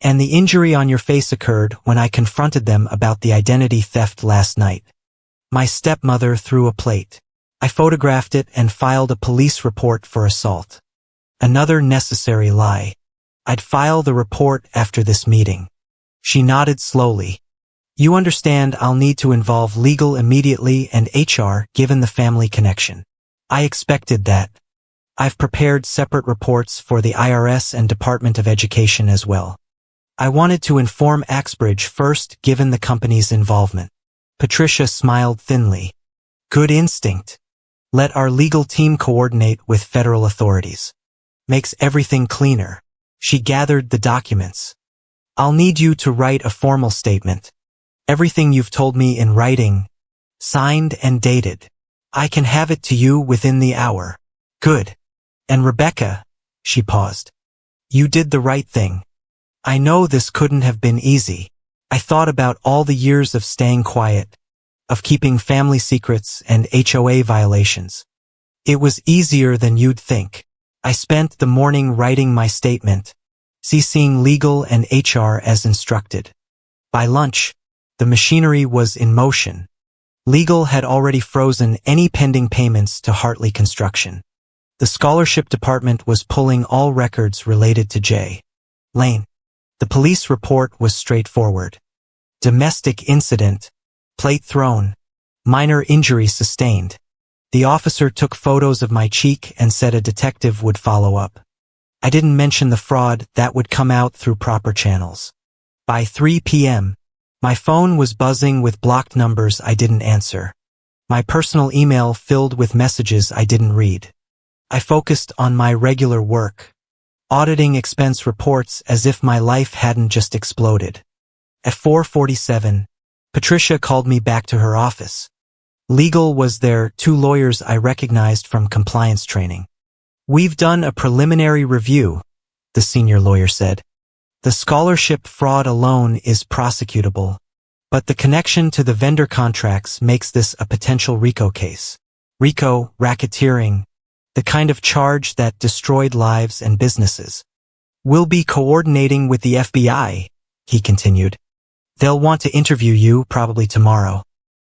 "And the injury on your face occurred when I confronted them about the identity theft last night." My stepmother threw a plate. I photographed it and filed a police report for assault. Another necessary lie. I'd file the report after this meeting. She nodded slowly. "You understand I'll need to involve legal immediately and HR given the family connection." I expected that. I've prepared separate reports for the IRS and Department of Education as well. I wanted to inform Axbridge first given the company's involvement. Patricia smiled thinly. "Good instinct. Let our legal team coordinate with federal authorities. Makes everything cleaner." She gathered the documents. "I'll need you to write a formal statement. Everything you've told me in writing, signed and dated. I can have it to you within the hour." "Good. And Rebecca," she paused, "you did the right thing. I know this couldn't have been easy. I thought about all the years of staying quiet, of keeping family secrets and HOA violations. It was easier than you'd think. I spent the morning writing my statement, CCing legal and HR as instructed. By lunch, the machinery was in motion. Legal had already frozen any pending payments to Hartley Construction. The scholarship department was pulling all records related to J. Lane. The police report was straightforward. Domestic incident, plate thrown, minor injury sustained. The officer took photos of my cheek and said a detective would follow up. I didn't mention the fraud that would come out through proper channels. By 3 p.m., my phone was buzzing with blocked numbers I didn't answer. My personal email filled with messages I didn't read. I focused on my regular work, auditing expense reports as if my life hadn't just exploded. At 4:47, Patricia called me back to her office. Legal was there, 2 lawyers I recognized from compliance training. We've done a preliminary review, the senior lawyer said. The scholarship fraud alone is prosecutable, but the connection to the vendor contracts makes this a potential RICO case. RICO, racketeering, the kind of charge that destroyed lives and businesses. We'll be coordinating with the FBI, he continued. They'll want to interview you probably tomorrow.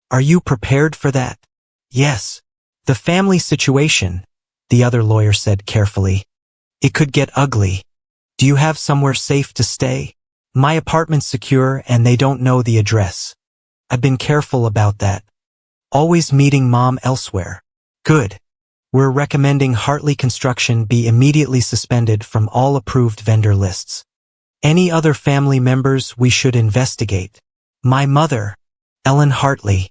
Are you prepared for that? Yes. The family situation, the other lawyer said carefully. It could get ugly. Do you have somewhere safe to stay? My apartment's secure and they don't know the address. I've been careful about that. Always meeting Mom elsewhere. Good. We're recommending Hartley Construction be immediately suspended from all approved vendor lists. Any other family members we should investigate? My mother, Ellen Hartley.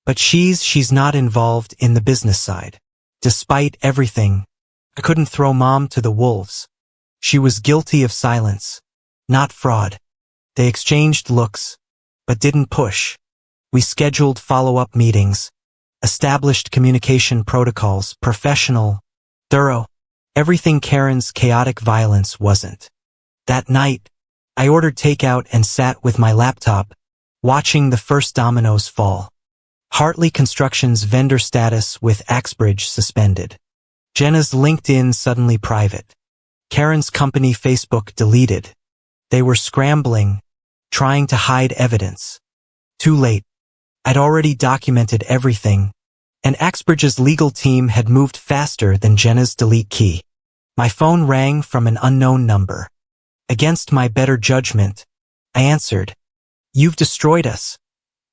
But she's not involved in the business side. Despite everything, I couldn't throw Mom to the wolves. She was guilty of silence, not fraud. They exchanged looks, but didn't push. We scheduled follow-up meetings, established communication protocols, professional, thorough. Everything Karen's chaotic violence wasn't. That night, I ordered takeout and sat with my laptop, watching the first dominoes fall. Hartley Construction's vendor status with Axbridge suspended. Jenna's LinkedIn suddenly private. Karen's company Facebook deleted. They were scrambling, trying to hide evidence. Too late. I'd already documented everything, and Axbridge's legal team had moved faster than Jenna's delete key. My phone rang from an unknown number. Against my better judgment, I answered. You've destroyed us.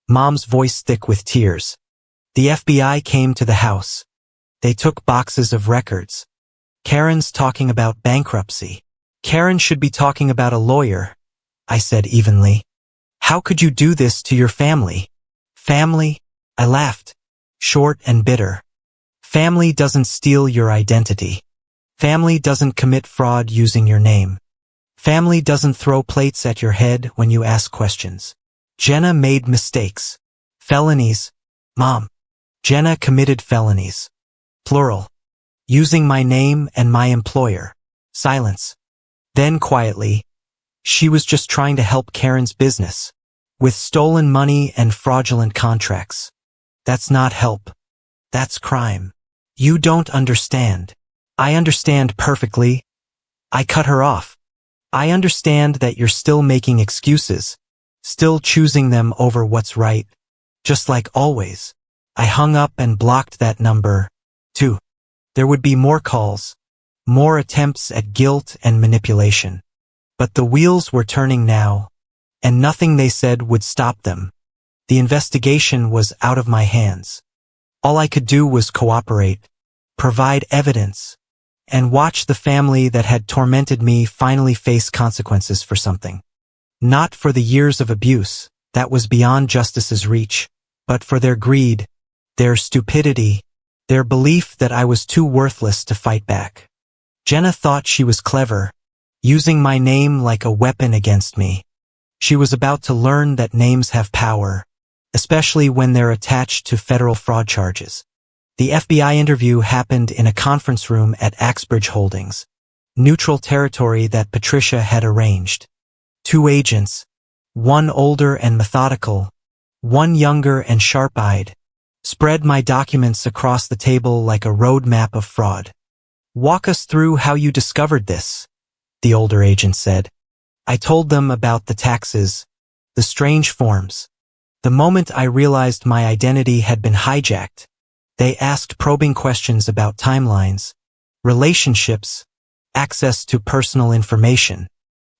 Mom's voice thick with tears. The FBI came to the house. They took boxes of records. Karen's talking about bankruptcy. Karen should be talking about a lawyer, I said evenly. How could you do this to your family? Family? I laughed, short and bitter. Family doesn't steal your identity. Family doesn't commit fraud using your name. Family doesn't throw plates at your head when you ask questions. Jenna made mistakes. Felonies. Mom. Jenna committed felonies. Plural. Using my name and my employer. Silence. Then quietly, she was just trying to help Karen's business. With stolen money and fraudulent contracts. That's not help. That's crime. You don't understand. I understand perfectly. I cut her off. I understand that you're still making excuses. Still choosing them over what's right. Just like always. I hung up and blocked that number, too. There would be more calls. More attempts at guilt and manipulation. But the wheels were turning now, and nothing they said would stop them. The investigation was out of my hands. All I could do was cooperate, provide evidence, and watch the family that had tormented me finally face consequences for something. Not for the years of abuse, that was beyond justice's reach, but for their greed, their stupidity, their belief that I was too worthless to fight back. Jenna thought she was clever, using my name like a weapon against me. She was about to learn that names have power, especially when they're attached to federal fraud charges. The FBI interview happened in a conference room at Axbridge Holdings, neutral territory that Patricia had arranged. 2 agents, one older and methodical, one younger and sharp-eyed, spread my documents across the table like a road map of fraud. Walk us through how you discovered this, the older agent said. I told them about the taxes, the strange forms. The moment I realized my identity had been hijacked, they asked probing questions about timelines, relationships, access to personal information.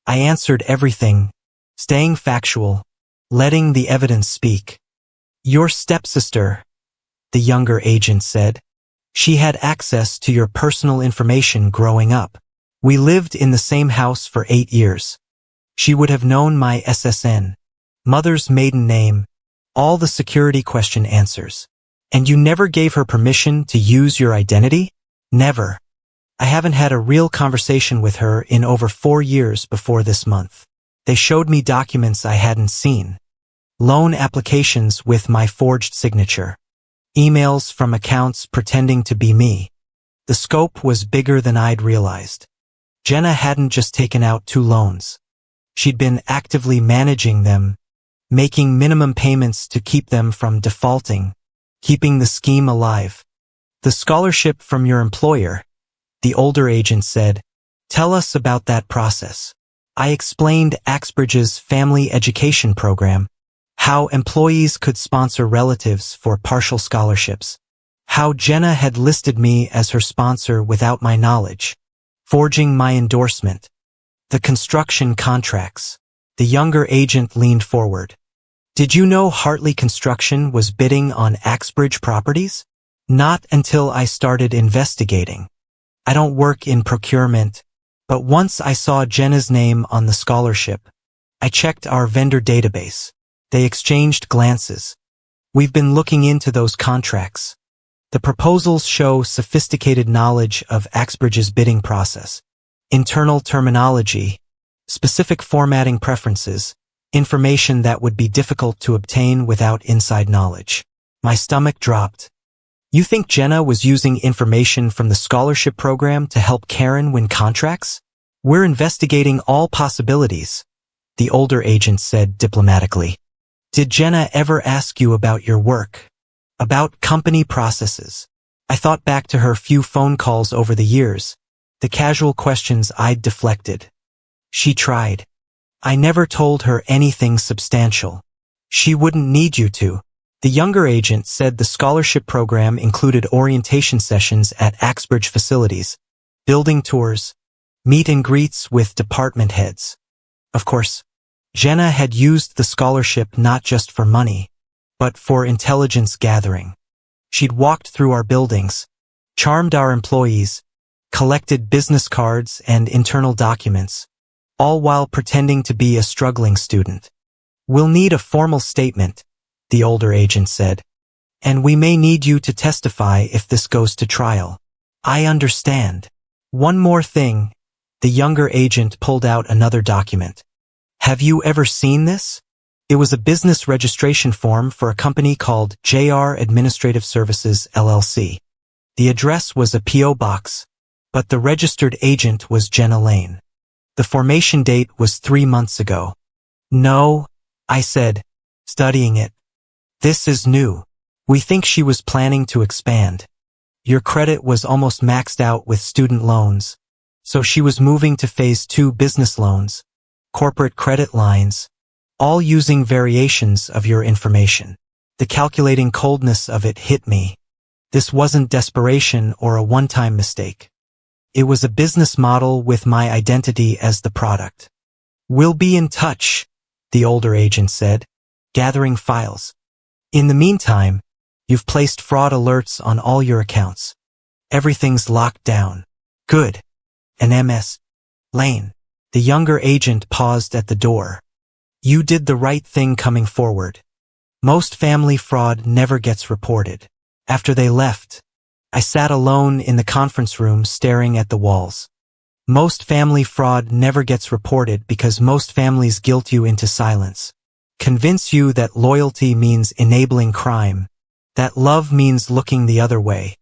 I answered everything, staying factual, letting the evidence speak. Your stepsister, the younger agent said. She had access to your personal information growing up. We lived in the same house for 8 years. She would have known my SSN, mother's maiden name, all the security question answers. And you never gave her permission to use your identity? Never. I haven't had a real conversation with her in over 4 years before this month. They showed me documents I hadn't seen. Loan applications with my forged signature. emails from accounts pretending to be me. The scope was bigger than I'd realized. Jenna hadn't just taken out 2 loans. She'd been actively managing them, making minimum payments to keep them from defaulting, keeping the scheme alive. The scholarship from your employer, the older agent said. Tell us about that process. I explained Axbridge's family education program, how employees could sponsor relatives for partial scholarships, how Jenna had listed me as her sponsor without my knowledge, forging my endorsement, the construction contracts. The younger agent leaned forward. Did you know Hartley Construction was bidding on Axbridge properties? Not until I started investigating. I don't work in procurement, but once I saw Jenna's name on the scholarship, I checked our vendor database. They exchanged glances. We've been looking into those contracts. The proposals show sophisticated knowledge of Axbridge's bidding process, internal terminology, specific formatting preferences, information that would be difficult to obtain without inside knowledge. My stomach dropped. You think Jenna was using information from the scholarship program to help Karen win contracts? We're investigating all possibilities, the older agent said diplomatically. Did Jenna ever ask you about your work? About company processes? I thought back to her few phone calls over the years, the casual questions I'd deflected. She tried. I never told her anything substantial. She wouldn't need you to. The younger agent said the scholarship program included orientation sessions at Axbridge facilities, building tours, meet and greets with department heads. Of course, Jenna had used the scholarship not just for money, but for intelligence gathering. She'd walked through our buildings, charmed our employees, collected business cards and internal documents, all while pretending to be a struggling student. We'll need a formal statement, the older agent said, and we may need you to testify if this goes to trial. I understand. One more thing, the younger agent pulled out another document. Have you ever seen this? It was a business registration form for a company called JR Administrative Services LLC. The address was a P.O. box, but the registered agent was Jenna Lane. The formation date was 3 months ago. No, I said, studying it. This is new. We think she was planning to expand. Your credit was almost maxed out with student loans, so she was moving to phase 2 business loans, corporate credit lines, all using variations of your information. The calculating coldness of it hit me. This wasn't desperation or a one-time mistake. It was a business model with my identity as the product. We'll be in touch, the older agent said, gathering files. In the meantime, you've placed fraud alerts on all your accounts. Everything's locked down. Good. And Ms. Lane. The younger agent paused at the door. You did the right thing coming forward. Most family fraud never gets reported. After they left, I sat alone in the conference room staring at the walls. Most family fraud never gets reported because most families guilt you into silence. Convince you that loyalty means enabling crime, that love means looking the other way.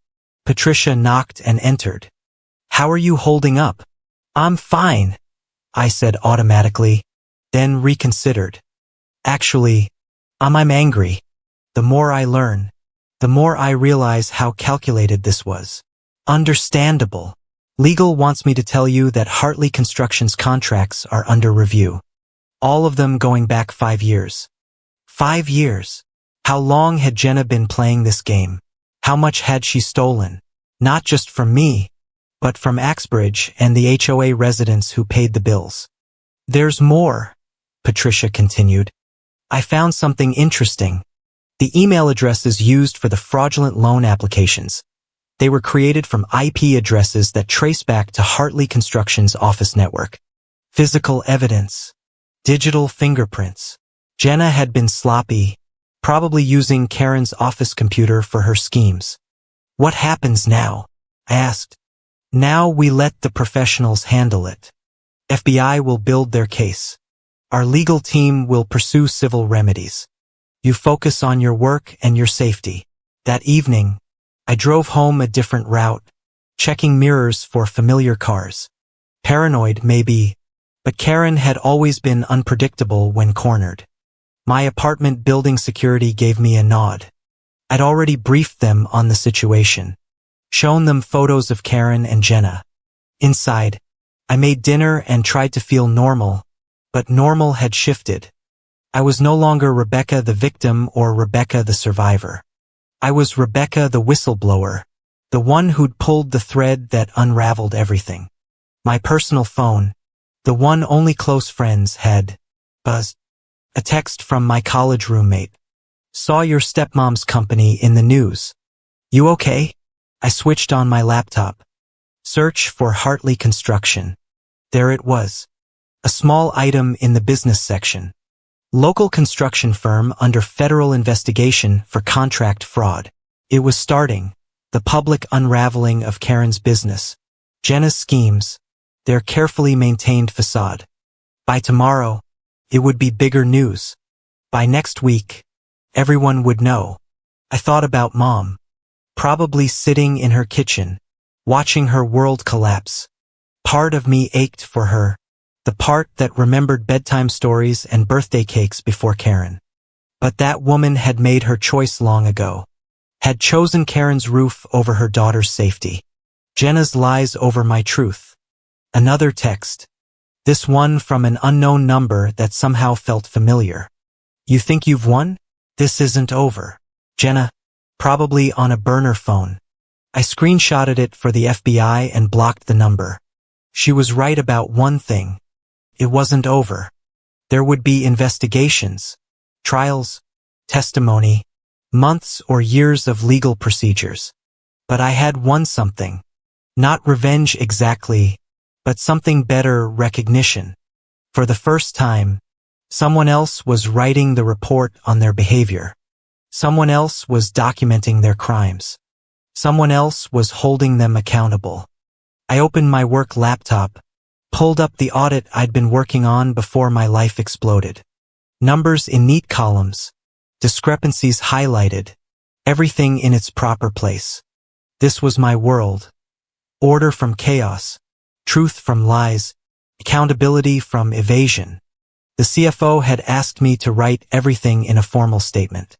Patricia knocked and entered. How are you holding up? I'm fine, I said automatically, then reconsidered. Actually, I'm angry. The more I learn, the more I realize how calculated this was. Understandable. Legal wants me to tell you that Hartley Construction's contracts are under review. All of them going back 5 years. 5 years. How long had Jenna been playing this game? How much had she stolen? Not just from me, but from Axbridge and the HOA residents who paid the bills. There's more, Patricia continued. I found something interesting. The email addresses used for the fraudulent loan applications. They were created from IP addresses that trace back to Hartley Construction's office network. Physical evidence. Digital fingerprints. Jenna had been sloppy, probably using Karen's office computer for her schemes. What happens now? I asked. Now we let the professionals handle it. FBI will build their case. Our legal team will pursue civil remedies. You focus on your work and your safety. That evening, I drove home a different route, checking mirrors for familiar cars. Paranoid, maybe, but Karen had always been unpredictable when cornered. My apartment building security gave me a nod. I'd already briefed them on the situation, shown them photos of Karen and Jenna. Inside, I made dinner and tried to feel normal, but normal had shifted. I was no longer Rebecca the victim or Rebecca the survivor. I was Rebecca the whistleblower, the one who'd pulled the thread that unraveled everything. My personal phone, the one only close friends had, buzzed. A text from my college roommate. Saw your stepmom's company in the news. You okay? I switched on my laptop. Search for Hartley Construction. There it was. A small item in the business section. Local construction firm under federal investigation for contract fraud. It was starting. The public unraveling of Karen's business. Jenna's schemes. Their carefully maintained facade. By tomorrow, it would be bigger news. By next week, everyone would know. I thought about Mom. Probably sitting in her kitchen, watching her world collapse. Part of me ached for her. The part that remembered bedtime stories and birthday cakes before Karen. But that woman had made her choice long ago. Had chosen Karen's roof over her daughter's safety. Jenna's lies over my truth. Another text. This one from an unknown number that somehow felt familiar. You think you've won? This isn't over. Jenna. Probably on a burner phone. I screenshotted it for the FBI and blocked the number. She was right about one thing. It wasn't over. There would be investigations, trials, testimony, months or years of legal procedures. But I had won something. Not revenge exactly, but something better: recognition. For the first time, someone else was writing the report on their behavior. Someone else was documenting their crimes. Someone else was holding them accountable. I opened my work laptop, pulled up the audit I'd been working on before my life exploded. Numbers in neat columns, discrepancies highlighted, everything in its proper place. This was my world. Order from chaos, truth from lies, accountability from evasion. The CFO had asked me to write everything in a formal statement.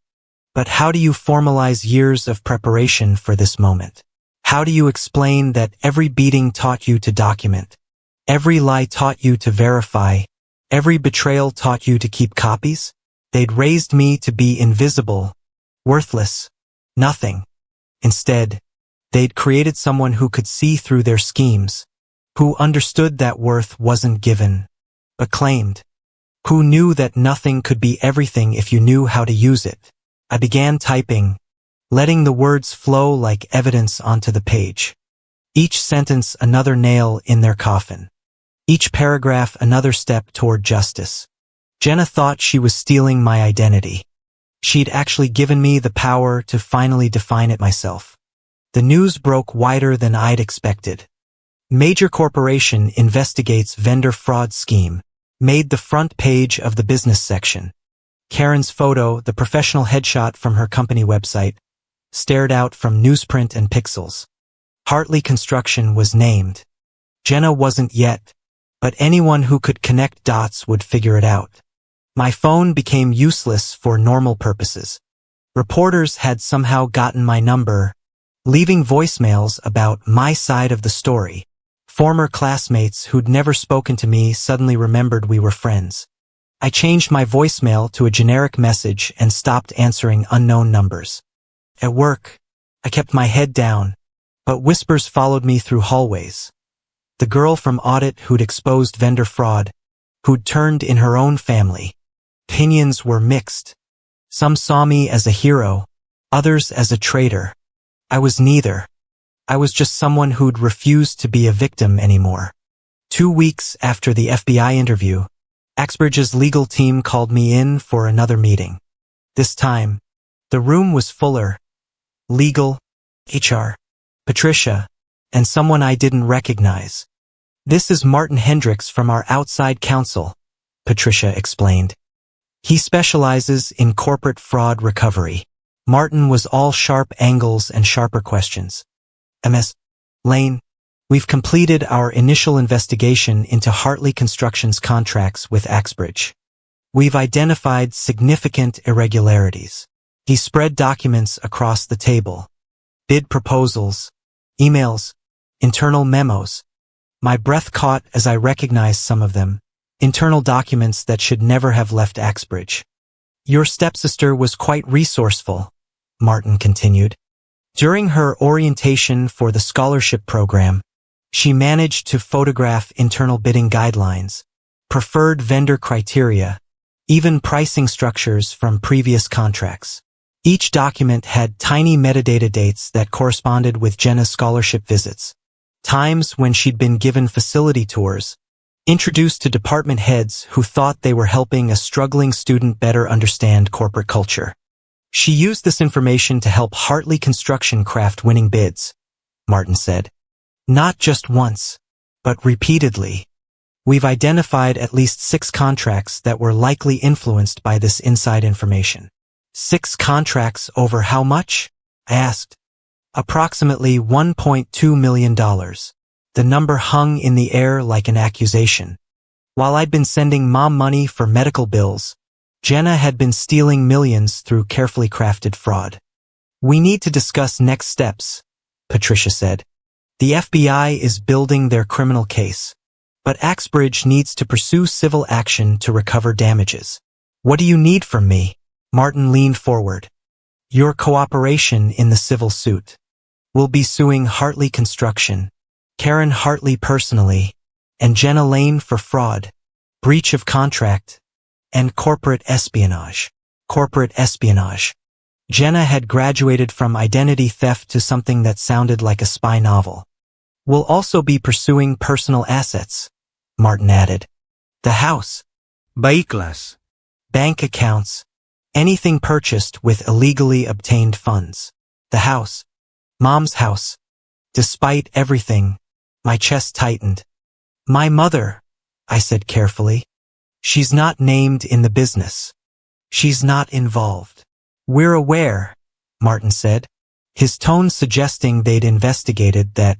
But how do you formalize years of preparation for this moment? How do you explain that every beating taught you to document? Every lie taught you to verify? Every betrayal taught you to keep copies? They'd raised me to be invisible, worthless, nothing. Instead, they'd created someone who could see through their schemes, who understood that worth wasn't given, but claimed, who knew that nothing could be everything if you knew how to use it. I began typing, letting the words flow like evidence onto the page. Each sentence another nail in their coffin. Each paragraph another step toward justice. Jenna thought she was stealing my identity. She'd actually given me the power to finally define it myself. The news broke wider than I'd expected. Major corporation investigates vendor fraud scheme. Made the front page of the business section. Karen's photo, the professional headshot from her company website, stared out from newsprint and pixels. Hartley Construction was named. Jenna wasn't yet, but anyone who could connect dots would figure it out. My phone became useless for normal purposes. Reporters had somehow gotten my number, leaving voicemails about my side of the story. Former classmates who'd never spoken to me suddenly remembered we were friends. I changed my voicemail to a generic message and stopped answering unknown numbers. At work, I kept my head down, but whispers followed me through hallways. The girl from audit who'd exposed vendor fraud, who'd turned in her own family. Opinions were mixed. Some saw me as a hero, others as a traitor. I was neither. I was just someone who'd refused to be a victim anymore. 2 weeks after the FBI interview, Axbridge's legal team called me in for another meeting. This time, the room was fuller. Legal, HR, Patricia, and someone I didn't recognize. This is Martin Hendricks from our outside counsel, Patricia explained. He specializes in corporate fraud recovery. Martin was all sharp angles and sharper questions. Ms. Lane, we've completed our initial investigation into Hartley Construction's contracts with Axbridge. We've identified significant irregularities. He spread documents across the table. Bid proposals, emails, internal memos. My breath caught as I recognized some of them. Internal documents that should never have left Axbridge. Your stepsister was quite resourceful, Martin continued. During her orientation for the scholarship program, she managed to photograph internal bidding guidelines, preferred vendor criteria, even pricing structures from previous contracts. Each document had tiny metadata dates that corresponded with Jenna's scholarship visits, times when she'd been given facility tours, introduced to department heads who thought they were helping a struggling student better understand corporate culture. She used this information to help Hartley Construction craft winning bids, Martin said. Not just once, but repeatedly. We've identified at least 6 contracts that were likely influenced by this inside information. 6 contracts over how much? I asked. Approximately $1.2 million. The number hung in the air like an accusation. While I'd been sending Mom money for medical bills, Jenna had been stealing millions through carefully crafted fraud. We need to discuss next steps, Patricia said. The FBI is building their criminal case, but Axbridge needs to pursue civil action to recover damages. What do you need from me? Martin leaned forward. Your cooperation in the civil suit. We'll be suing Hartley Construction, Karen Hartley personally, and Jenna Lane for fraud, breach of contract, and corporate espionage. Corporate espionage. Jenna had graduated from identity theft to something that sounded like a spy novel. We'll also be pursuing personal assets, Martin added. The house. Baiklas. Bank accounts. Anything purchased with illegally obtained funds. The house. Mom's house. Despite everything, my chest tightened. My mother, I said carefully. She's not named in the business. She's not involved. We're aware, Martin said, his tone suggesting they'd investigated that,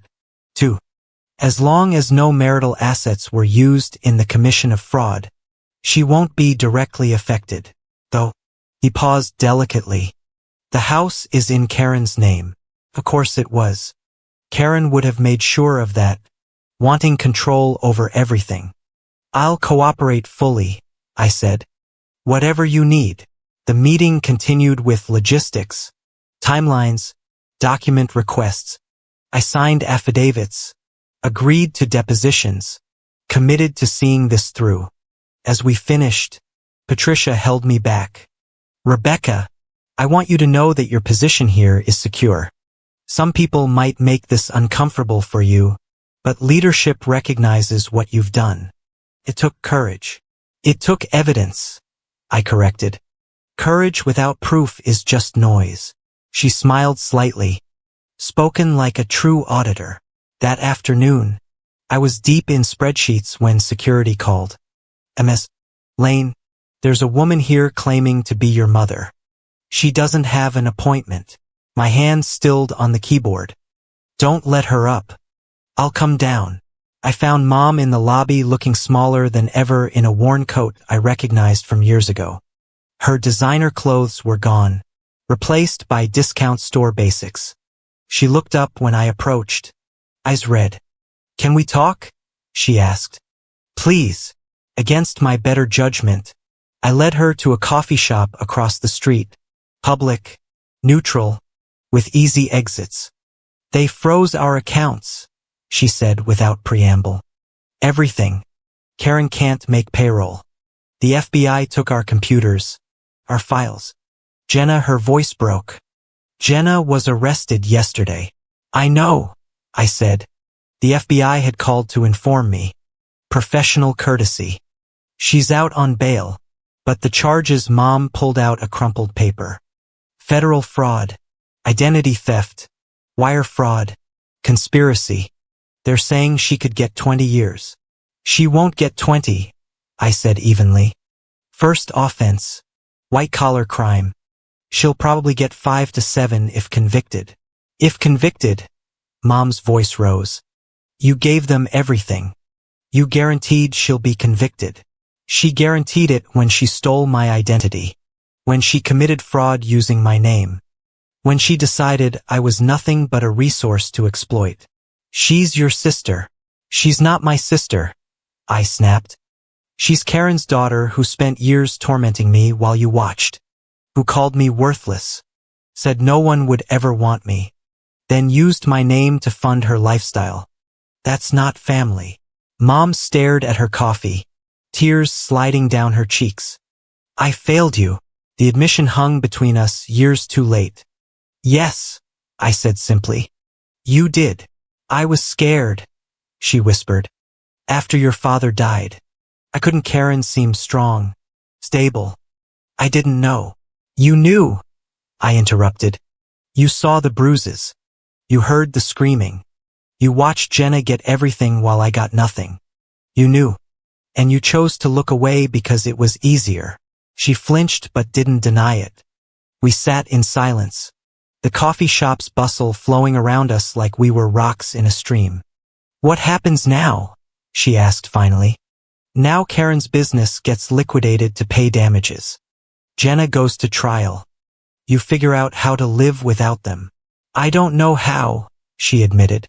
too. As long as no marital assets were used in the commission of fraud, she won't be directly affected, though. He paused delicately. The house is in Karen's name. Of course it was. Karen would have made sure of that, wanting control over everything. I'll cooperate fully, I said. Whatever you need. The meeting continued with logistics, timelines, document requests. I signed affidavits, agreed to depositions, committed to seeing this through. As we finished, Patricia held me back. Rebecca, I want you to know that your position here is secure. Some people might make this uncomfortable for you, but leadership recognizes what you've done. It took courage. It took evidence, I corrected. Courage without proof is just noise. She smiled slightly, spoken like a true auditor. That afternoon, I was deep in spreadsheets when security called. Ms. Lane, there's a woman here claiming to be your mother. She doesn't have an appointment. My hand stilled on the keyboard. Don't let her up. I'll come down. I found Mom in the lobby looking smaller than ever in a worn coat I recognized from years ago. Her designer clothes were gone, replaced by discount store basics. She looked up when I approached, eyes red. Can we talk? She asked. Please. Against my better judgment, I led her to a coffee shop across the street, public, neutral, with easy exits. They froze our accounts, she said without preamble. Everything. Karen can't make payroll. The FBI took our computers, our files. Jenna, her voice broke. Jenna was arrested yesterday. I know, I said. The FBI had called to inform me. Professional courtesy. She's out on bail, but the charges. Mom pulled out a crumpled paper. Federal fraud, identity theft, wire fraud, conspiracy. They're saying she could get 20 years. She won't get 20, I said evenly. First offense, white-collar crime. She'll probably get 5 to 7 if convicted. If convicted, Mom's voice rose. You gave them everything. You guaranteed she'll be convicted. She guaranteed it when she stole my identity. When she committed fraud using my name. When she decided I was nothing but a resource to exploit. She's your sister. She's not my sister, I snapped. She's Karen's daughter who spent years tormenting me while you watched. Who called me worthless. Said no one would ever want me. Then used my name to fund her lifestyle. That's not family. Mom stared at her coffee, tears sliding down her cheeks. I failed you. The admission hung between us years too late. Yes, I said simply. You did. I was scared, she whispered. After your father died. I couldn't. Karen seemed strong, stable. I didn't know. You knew, I interrupted. You saw the bruises. You heard the screaming. You watched Jenna get everything while I got nothing. You knew. And you chose to look away because it was easier. She flinched but didn't deny it. We sat in silence. The coffee shop's bustle flowing around us like we were rocks in a stream. What happens now? She asked finally. Now Karen's business gets liquidated to pay damages. Jenna goes to trial. You figure out how to live without them. I don't know how, she admitted.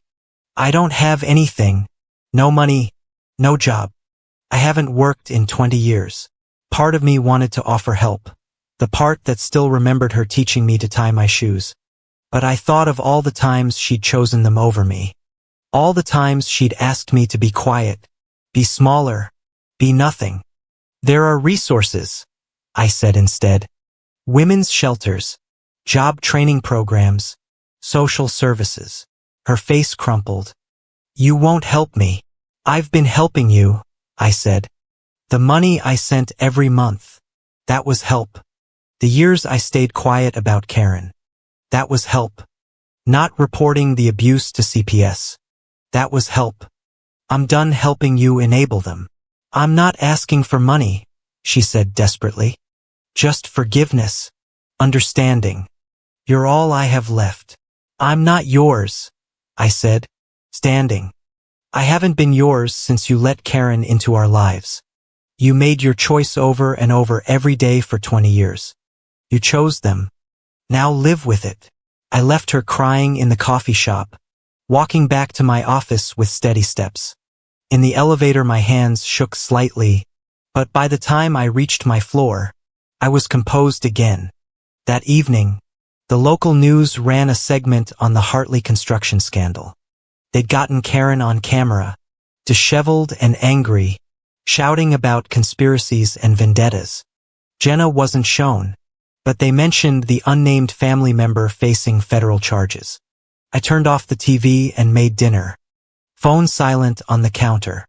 I don't have anything. No money, no job. I haven't worked in 20 years. Part of me wanted to offer help. The part that still remembered her teaching me to tie my shoes. But I thought of all the times she'd chosen them over me. All the times she'd asked me to be quiet, be smaller, be nothing. There are resources, I said instead. Women's shelters, job training programs, social services. Her face crumpled. You won't help me. I've been helping you, I said. The money I sent every month. That was help. The years I stayed quiet about Karen. That was help. Not reporting the abuse to CPS. That was help. I'm done helping you enable them. I'm not asking for money, she said desperately. Just forgiveness. Understanding. You're all I have left. I'm not yours, I said, standing. I haven't been yours since you let Karen into our lives. You made your choice over and over every day for 20 years. You chose them. Now live with it. I left her crying in the coffee shop, walking back to my office with steady steps. In the elevator my hands shook slightly, but by the time I reached my floor, I was composed again. That evening, the local news ran a segment on the Hartley construction scandal. They'd gotten Karen on camera, disheveled and angry, shouting about conspiracies and vendettas. Jenna wasn't shown, but they mentioned the unnamed family member facing federal charges. I turned off the TV and made dinner. Phone silent on the counter.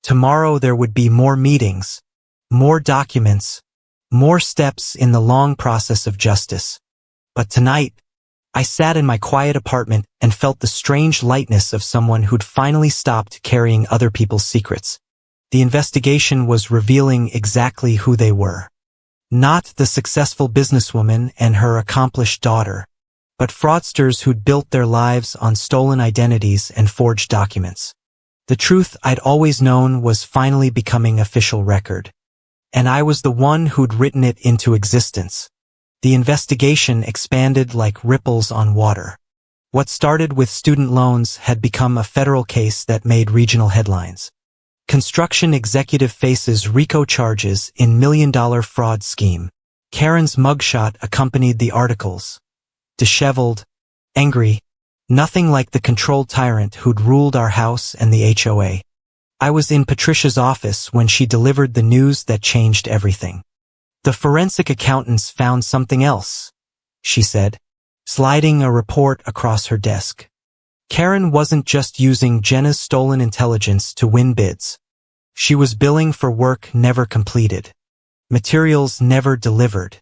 Tomorrow there would be more meetings, more documents, more steps in the long process of justice. But tonight, I sat in my quiet apartment and felt the strange lightness of someone who'd finally stopped carrying other people's secrets. The investigation was revealing exactly who they were. Not the successful businesswoman and her accomplished daughter, but fraudsters who'd built their lives on stolen identities and forged documents. The truth I'd always known was finally becoming official record. And I was the one who'd written it into existence. The investigation expanded like ripples on water. What started with student loans had become a federal case that made regional headlines. Construction executive faces RICO charges in million-dollar fraud scheme. Karen's mugshot accompanied the articles. Disheveled, angry, nothing like the controlled tyrant who'd ruled our house and the HOA. I was in Patricia's office when she delivered the news that changed everything. The forensic accountants found something else, she said, sliding a report across her desk. Karen wasn't just using Jenna's stolen intelligence to win bids. She was billing for work never completed. Materials never delivered.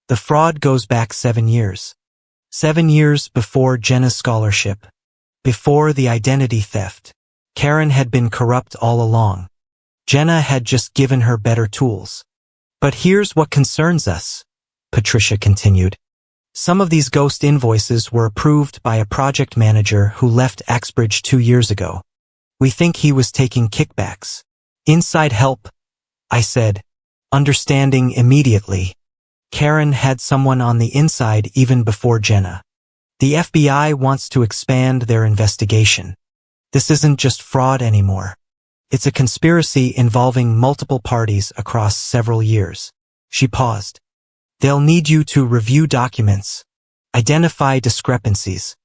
The fraud goes back 7 years. 7 years before Jenna's scholarship. Before the identity theft. Karen had been corrupt all along. Jenna had just given her better tools. But here's what concerns us, Patricia continued. Some of these ghost invoices were approved by a project manager who left Axbridge 2 years ago. We think he was taking kickbacks. Inside help, I said, understanding immediately. Karen had someone on the inside even before Jenna. The FBI wants to expand their investigation. This isn't just fraud anymore. It's a conspiracy involving multiple parties across several years. She paused. They'll need you to review documents, identify discrepancies.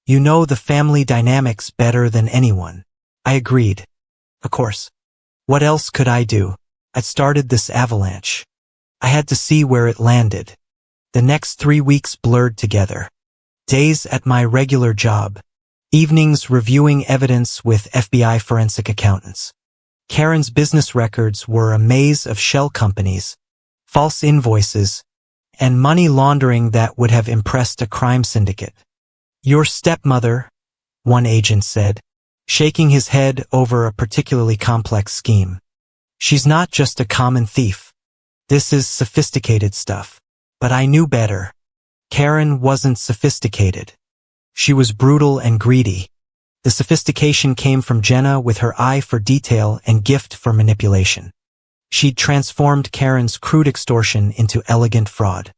You know the family dynamics better than anyone. I agreed. Of course. What else could I do? I'd started this avalanche. I had to see where it landed. The next 3 weeks blurred together. Days at my regular job. Evenings reviewing evidence with FBI forensic accountants. Karen's business records were a maze of shell companies, false invoices, and money laundering that would have impressed a crime syndicate. Your stepmother, one agent said, shaking his head over a particularly complex scheme. She's not just a common thief. This is sophisticated stuff. But I knew better. Karen wasn't sophisticated. She was brutal and greedy. The sophistication came from Jenna with her eye for detail and gift for manipulation. She'd transformed Karen's crude extortion into elegant fraud.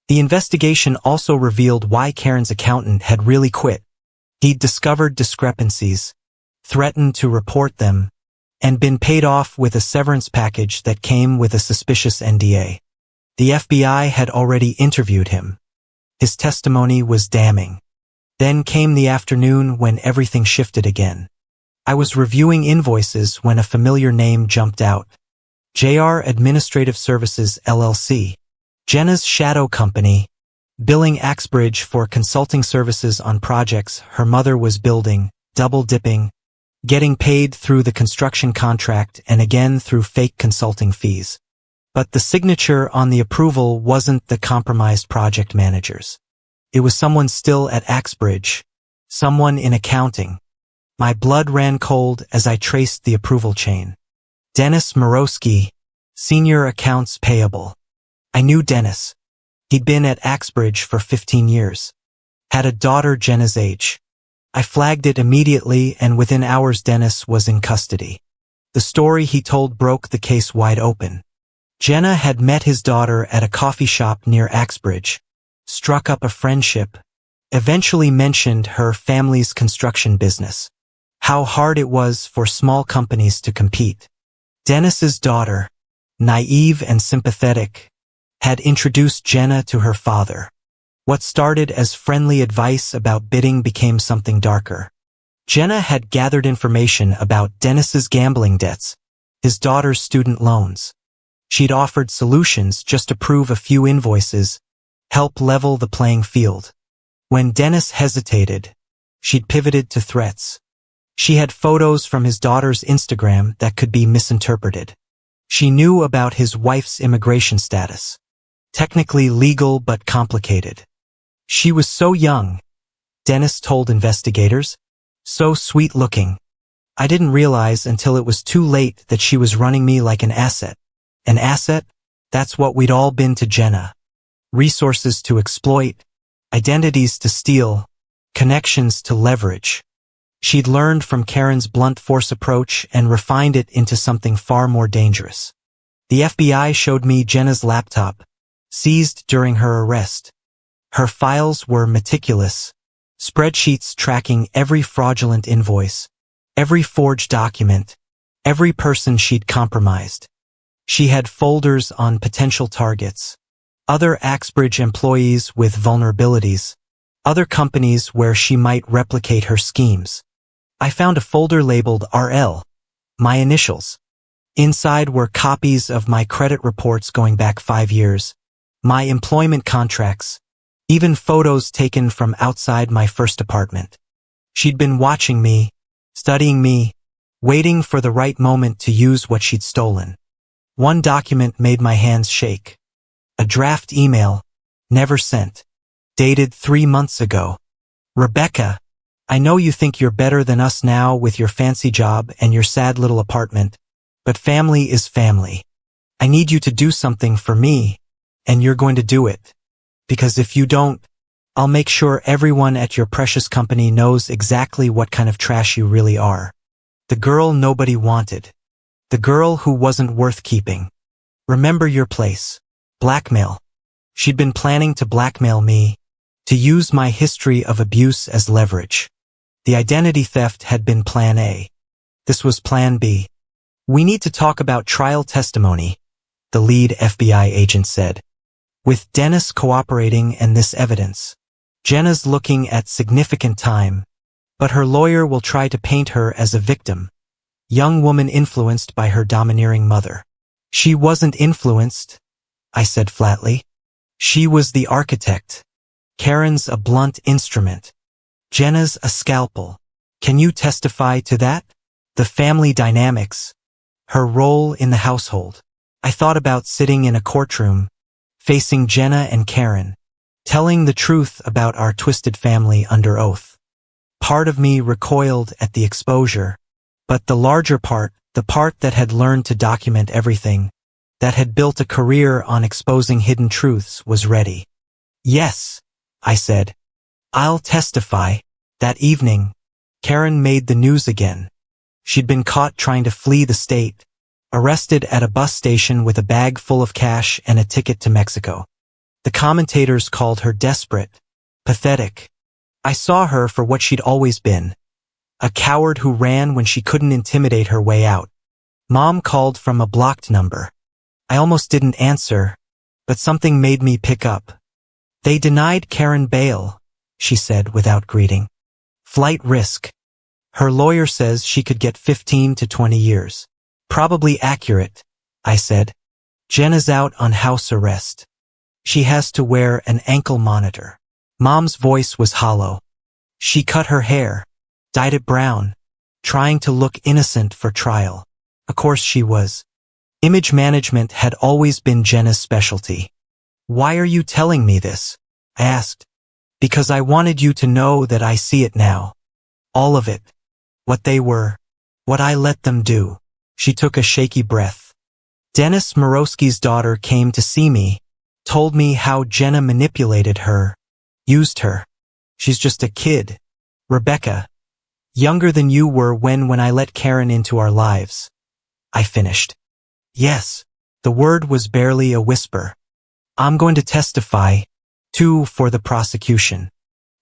The investigation also revealed why Karen's accountant had really quit. He'd discovered discrepancies, threatened to report them, and been paid off with a severance package that came with a suspicious NDA. The FBI had already interviewed him. His testimony was damning. Then came the afternoon when everything shifted again. I was reviewing invoices when a familiar name jumped out. JR Administrative Services LLC, Jenna's shadow company, billing Axbridge for consulting services on projects her mother was building, double-dipping, getting paid through the construction contract and again through fake consulting fees. But the signature on the approval wasn't the compromised project manager's. It was someone still at Axbridge, someone in accounting. My blood ran cold as I traced the approval chain. Dennis Morosky, Senior Accounts Payable. I knew Dennis. He'd been at Axbridge for 15 years. Had a daughter Jenna's age. I flagged it immediately and within hours Dennis was in custody. The story he told broke the case wide open. Jenna had met his daughter at a coffee shop near Axbridge, struck up a friendship, eventually mentioned her family's construction business. How hard it was for small companies to compete. Dennis's daughter, naive and sympathetic, had introduced Jenna to her father. What started as friendly advice about bidding became something darker. Jenna had gathered information about Dennis's gambling debts, his daughter's student loans. She'd offered solutions just to prove a few invoices, help level the playing field. When Dennis hesitated, she'd pivoted to threats. She had photos from his daughter's Instagram that could be misinterpreted. She knew about his wife's immigration status. Technically legal but complicated. She was so young, Dennis told investigators, so sweet-looking. I didn't realize until it was too late that she was running me like an asset. An asset? That's what we'd all been to Jenna. Resources to exploit, identities to steal, connections to leverage. She'd learned from Karen's blunt force approach and refined it into something far more dangerous. The FBI showed me Jenna's laptop, seized during her arrest. Her files were meticulous, spreadsheets tracking every fraudulent invoice, every forged document, every person she'd compromised. She had folders on potential targets, other Axbridge employees with vulnerabilities, other companies where she might replicate her schemes. I found a folder labeled RL, my initials. Inside were copies of my credit reports going back 5 years, my employment contracts, even photos taken from outside my first apartment. She'd been watching me, studying me, waiting for the right moment to use what she'd stolen. One document made my hands shake. A draft email, never sent, dated 3 months ago. Rebecca, I know you think you're better than us now with your fancy job and your sad little apartment, but family is family. I need you to do something for me, and you're going to do it. Because if you don't, I'll make sure everyone at your precious company knows exactly what kind of trash you really are. The girl nobody wanted. The girl who wasn't worth keeping. Remember your place. Blackmail. She'd been planning to blackmail me, to use my history of abuse as leverage. The identity theft had been plan A. This was plan B. We need to talk about trial testimony, the lead FBI agent said. With Dennis cooperating and this evidence, Jenna's looking at significant time, but her lawyer will try to paint her as a victim, young woman influenced by her domineering mother. She wasn't influenced, I said flatly. She was the architect. Karen's a blunt instrument. Jenna's a scalpel. Can you testify to that? The family dynamics. Her role in the household. I thought about sitting in a courtroom, facing Jenna and Karen, telling the truth about our twisted family under oath. Part of me recoiled at the exposure, but the larger part, the part that had learned to document everything, that had built a career on exposing hidden truths, was ready. Yes, I said. I'll testify. That evening, Karen made the news again. She'd been caught trying to flee the state, arrested at a bus station with a bag full of cash and a ticket to Mexico. The commentators called her desperate, pathetic. I saw her for what she'd always been, a coward who ran when she couldn't intimidate her way out. Mom called from a blocked number. I almost didn't answer, but something made me pick up. They denied Karen bail, she said without greeting. Flight risk. Her lawyer says she could get 15 to 20 years. Probably accurate, I said. Jenna's out on house arrest. She has to wear an ankle monitor. Mom's voice was hollow. She cut her hair, dyed it brown, trying to look innocent for trial. Of course she was. Image management had always been Jenna's specialty. Why are you telling me this? I asked. Because I wanted you to know that I see it now. All of it. What they were. What I let them do. She took a shaky breath. Dennis Morosky's daughter came to see me, told me how Jenna manipulated her, used her. She's just a kid. Rebecca. Younger than you were when I let Karen into our lives. I finished. Yes. The word was barely a whisper. I'm going to testify, too, for the prosecution.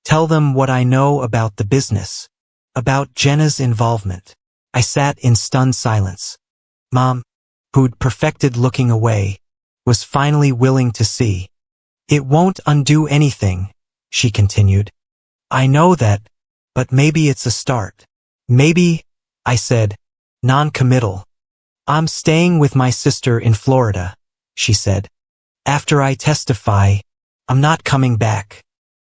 Tell them what I know about the business, about Jenna's involvement. I sat in stunned silence. Mom, who'd perfected looking away, was finally willing to see. It won't undo anything, she continued. I know that, but maybe it's a start. Maybe, I said, non-committal. I'm staying with my sister in Florida, she said. After I testify, I'm not coming back.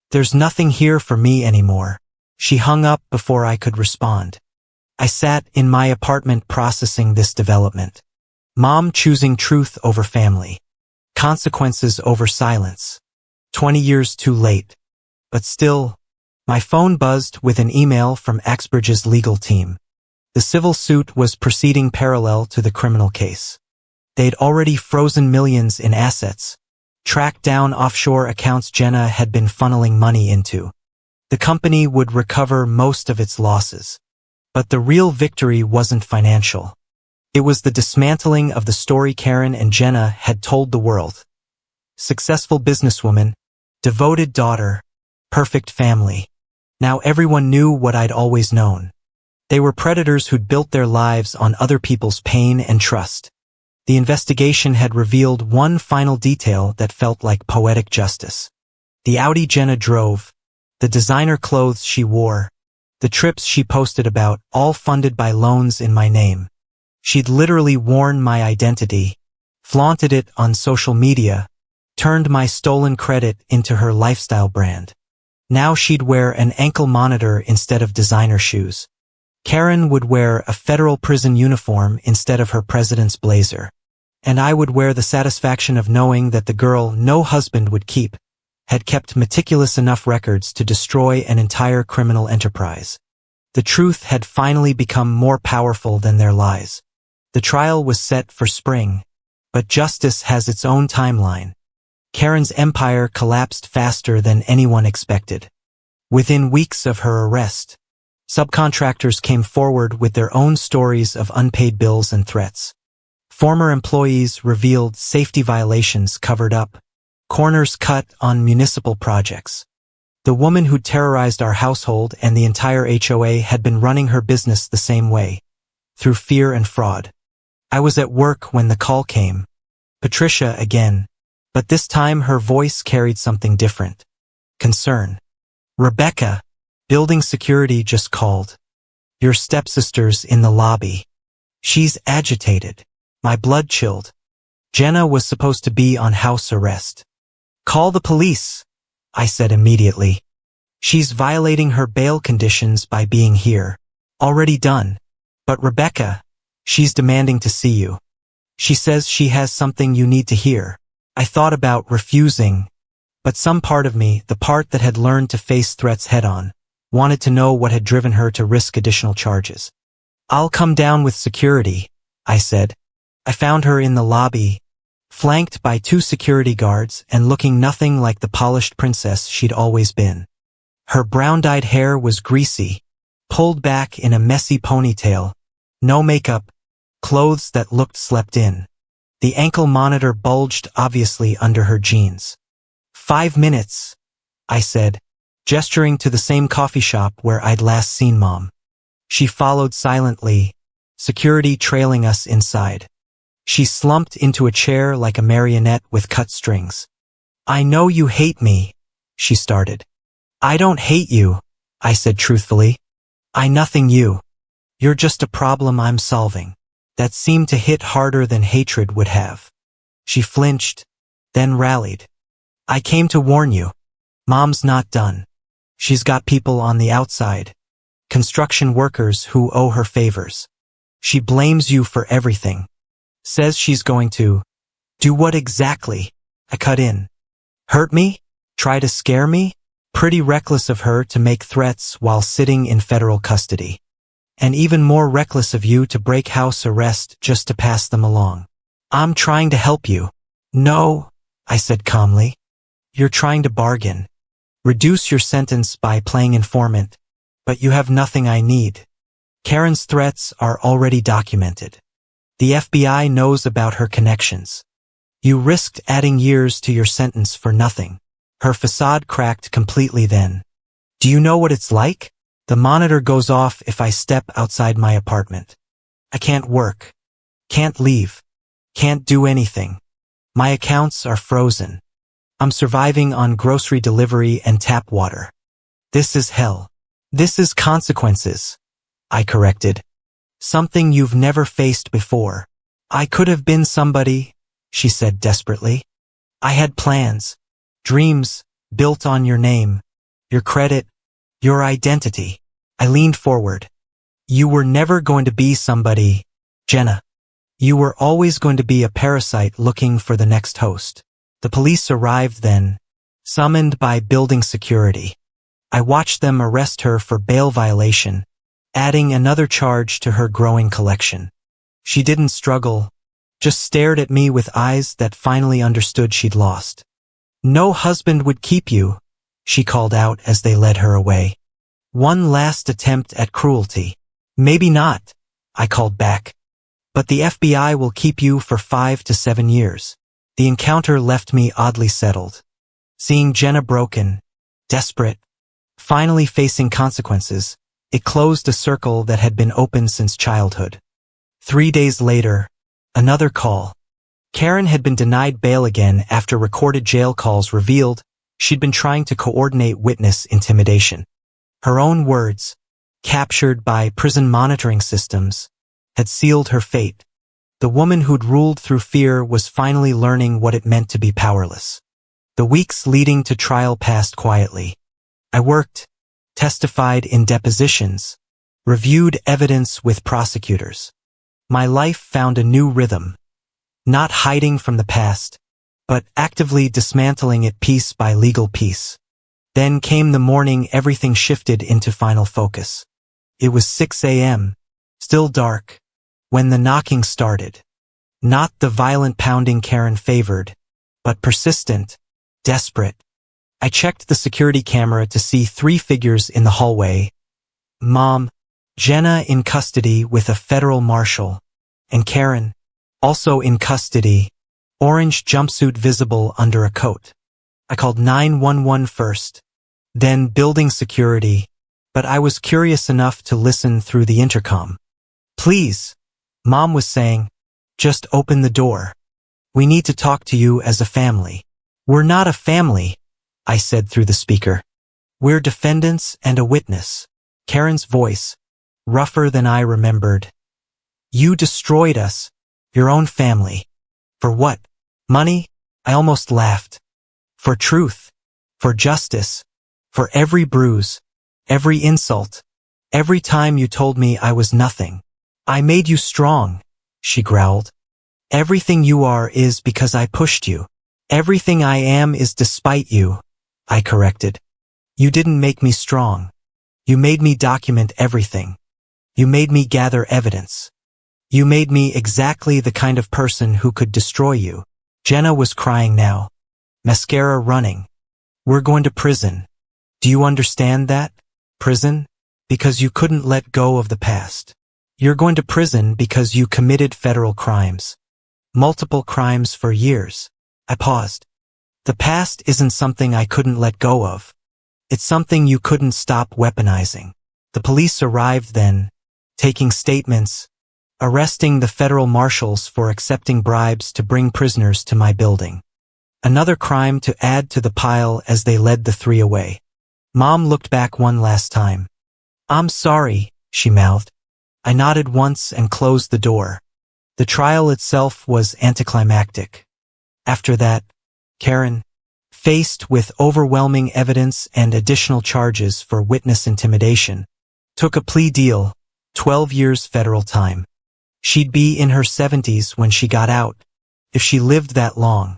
There's nothing here for me anymore. She hung up before I could respond. I sat in my apartment processing this development. Mom choosing truth over family. Consequences over silence. 20 years too late. But still, my phone buzzed with an email from Axbridge's legal team. The civil suit was proceeding parallel to the criminal case. They'd already frozen millions in assets, tracked down offshore accounts Jenna had been funneling money into. The company would recover most of its losses. But the real victory wasn't financial. It was the dismantling of the story Karen and Jenna had told the world. Successful businesswoman, devoted daughter, perfect family. Now everyone knew what I'd always known. They were predators who'd built their lives on other people's pain and trust. The investigation had revealed one final detail that felt like poetic justice. The Audi Jenna drove, the designer clothes she wore, the trips she posted about, all funded by loans in my name. She'd literally worn my identity, flaunted it on social media, turned my stolen credit into her lifestyle brand. Now she'd wear an ankle monitor instead of designer shoes. Karen would wear a federal prison uniform instead of her president's blazer. And I would wear the satisfaction of knowing that the girl no husband would keep had kept meticulous enough records to destroy an entire criminal enterprise. The truth had finally become more powerful than their lies. The trial was set for spring, but justice has its own timeline. Karen's empire collapsed faster than anyone expected. Within weeks of her arrest, subcontractors came forward with their own stories of unpaid bills and threats. Former employees revealed safety violations covered up, corners cut on municipal projects. The woman who terrorized our household and the entire HOA had been running her business the same way, through fear and fraud. I was at work when the call came. Patricia again, but this time her voice carried something different. Concern. Rebecca, building security just called. Your stepsister's in the lobby. She's agitated. My blood chilled. Jenna was supposed to be on house arrest. Call the police, I said immediately. She's violating her bail conditions by being here. Already done. But Rebecca, she's demanding to see you. She says she has something you need to hear. I thought about refusing, but some part of me, the part that had learned to face threats head-on, wanted to know what had driven her to risk additional charges. I'll come down with security, I said. I found her in the lobby, flanked by 2 security guards and looking nothing like the polished princess she'd always been. Her brown-dyed hair was greasy, pulled back in a messy ponytail, no makeup, clothes that looked slept in. The ankle monitor bulged obviously under her jeans. 5 minutes, I said, gesturing to the same coffee shop where I'd last seen Mom. She followed silently, security trailing us inside. She slumped into a chair like a marionette with cut strings. I know you hate me, she started. I don't hate you, I said truthfully. I nothing you. You're just a problem I'm solving. That seemed to hit harder than hatred would have. She flinched, then rallied. I came to warn you. Mom's not done. She's got people on the outside. Construction workers who owe her favors. She blames you for everything. Says she's going to. Do what exactly? I cut in. Hurt me? Try to scare me? Pretty reckless of her to make threats while sitting in federal custody. And even more reckless of you to break house arrest just to pass them along. I'm trying to help you. No, I said calmly. You're trying to bargain. Reduce your sentence by playing informant. But you have nothing I need. Karen's threats are already documented. The FBI knows about her connections. You risked adding years to your sentence for nothing. Her facade cracked completely then. Do you know what it's like? The monitor goes off if I step outside my apartment. I can't work. Can't leave. Can't do anything. My accounts are frozen. I'm surviving on grocery delivery and tap water. This is hell. This is consequences, I corrected. Something you've never faced before. I could have been somebody, she said desperately. I had plans, dreams, built on your name, your credit, your identity. I leaned forward. You were never going to be somebody, Jenna. You were always going to be a parasite looking for the next host. The police arrived then, summoned by building security. I watched them arrest her for bail violation, adding another charge to her growing collection. She didn't struggle, just stared at me with eyes that finally understood she'd lost. No husband would keep you, she called out as they led her away. One last attempt at cruelty. Maybe not, I called back. But the FBI will keep you for 5 to 7 years. The encounter left me oddly settled. Seeing Jenna broken, desperate, finally facing consequences, it closed a circle that had been open since childhood. 3 days later, another call. Karen had been denied bail again after recorded jail calls revealed she'd been trying to coordinate witness intimidation. Her own words, captured by prison monitoring systems, had sealed her fate. The woman who'd ruled through fear was finally learning what it meant to be powerless. The weeks leading to trial passed quietly. I worked, testified in depositions, reviewed evidence with prosecutors. My life found a new rhythm, not hiding from the past, but actively dismantling it piece by legal piece. Then came the morning everything shifted into final focus. It was 6 a.m., still dark, when the knocking started. Not the violent pounding Karen favored, but persistent, desperate. I checked the security camera to see 3 figures in the hallway. Mom, Jenna in custody with a federal marshal, and Karen, also in custody, orange jumpsuit visible under a coat. I called 911 first, then building security, but I was curious enough to listen through the intercom. Please, Mom was saying, just open the door. We need to talk to you as a family. We're not a family, I said through the speaker. We're defendants and a witness. Karen's voice, rougher than I remembered. You destroyed us, your own family. For what? Money? I almost laughed. For truth, for justice, for every bruise, every insult, every time you told me I was nothing. I made you strong, she growled. Everything you are is because I pushed you. Everything I am is despite you, I corrected. You didn't make me strong. You made me document everything. You made me gather evidence. You made me exactly the kind of person who could destroy you. Jenna was crying now. Mascara running. We're going to prison. Do you understand that? Prison? Because you couldn't let go of the past. You're going to prison because you committed federal crimes. Multiple crimes for years. I paused. The past isn't something I couldn't let go of. It's something you couldn't stop weaponizing. The police arrived then, taking statements, arresting the federal marshals for accepting bribes to bring prisoners to my building. Another crime to add to the pile as they led the 3 away. Mom looked back one last time. I'm sorry, she mouthed. I nodded once and closed the door. The trial itself was anticlimactic. After that, Karen, faced with overwhelming evidence and additional charges for witness intimidation, took a plea deal, 12 years federal time. She'd be in her 70s when she got out, if she lived that long.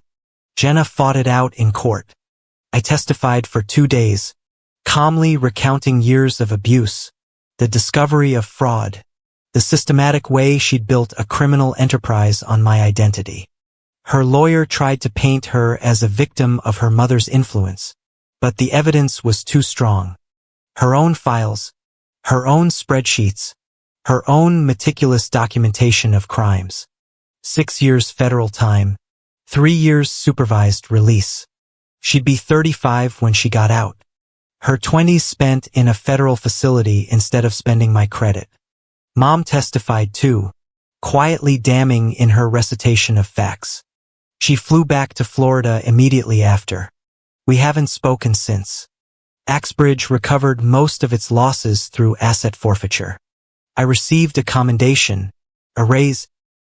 Jenna fought it out in court. I testified for 2 days, calmly recounting years of abuse, the discovery of fraud, the systematic way she'd built a criminal enterprise on my identity. Her lawyer tried to paint her as a victim of her mother's influence, but the evidence was too strong. Her own files, her own spreadsheets, her own meticulous documentation of crimes. 6 years federal time, 3 years supervised release. She'd be 35 when she got out. Her 20s spent in a federal facility instead of spending my credit. Mom testified too, quietly damning in her recitation of facts. She flew back to Florida immediately after. We haven't spoken since. Axbridge recovered most of its losses through asset forfeiture. I received a commendation, a raise,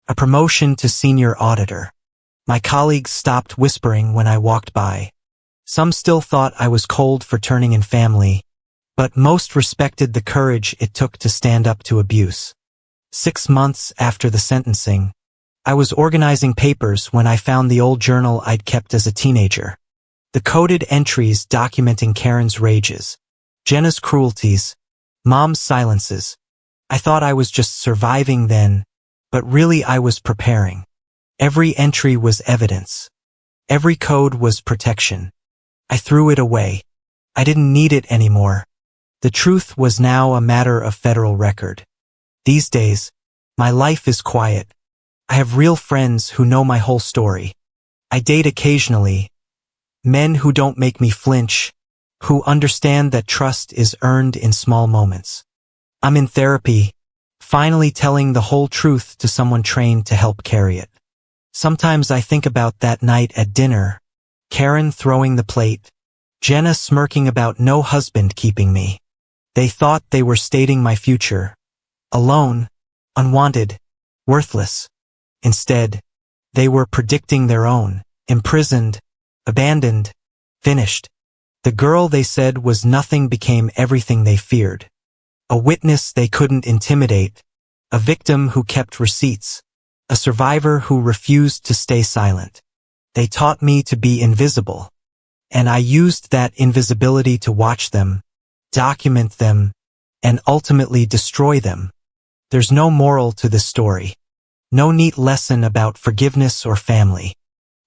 a promotion to senior auditor. My colleagues stopped whispering when I walked by. Some still thought I was cold for turning in family, but most respected the courage it took to stand up to abuse. 6 months after the sentencing, I was organizing papers when I found the old journal I'd kept as a teenager. The coded entries documenting Karen's rages, Jenna's cruelties, Mom's silences. I thought I was just surviving then, but really I was preparing. Every entry was evidence. Every code was protection. I threw it away. I didn't need it anymore. The truth was now a matter of federal record. These days, my life is quiet. I have real friends who know my whole story. I date occasionally. Men who don't make me flinch, who understand that trust is earned in small moments. I'm in therapy, finally telling the whole truth to someone trained to help carry it. Sometimes I think about that night at dinner, Karen throwing the plate, Jenna smirking about no husband keeping me. They thought they were stating my future. Alone, unwanted, worthless. Instead, they were predicting their own, imprisoned, abandoned, finished. The girl they said was nothing became everything they feared. A witness they couldn't intimidate, a victim who kept receipts, a survivor who refused to stay silent. They taught me to be invisible, and I used that invisibility to watch them, document them, and ultimately destroy them. There's no moral to this story. No neat lesson about forgiveness or family.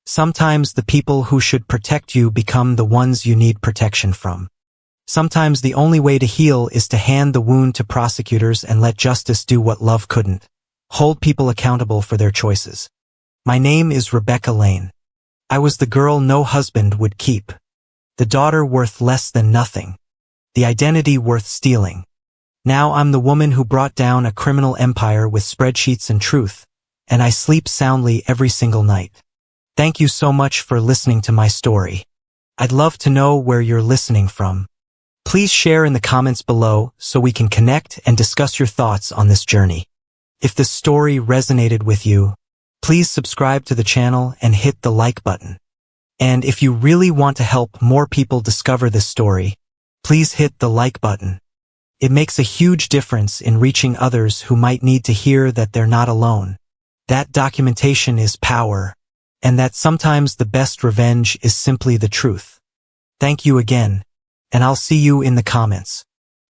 Sometimes the people who should protect you become the ones you need protection from. Sometimes the only way to heal is to hand the wound to prosecutors and let justice do what love couldn't. Hold people accountable for their choices. My name is Rebecca Lane. I was the girl no husband would keep. The daughter worth less than nothing. The identity worth stealing. Now I'm the woman who brought down a criminal empire with spreadsheets and truth, and I sleep soundly every single night. Thank you so much for listening to my story. I'd love to know where you're listening from. Please share in the comments below so we can connect and discuss your thoughts on this journey. If this story resonated with you, please subscribe to the channel and hit the like button. And if you really want to help more people discover this story, please hit the like button. It makes a huge difference in reaching others who might need to hear that they're not alone. That documentation is power, and that sometimes the best revenge is simply the truth. Thank you again, and I'll see you in the comments.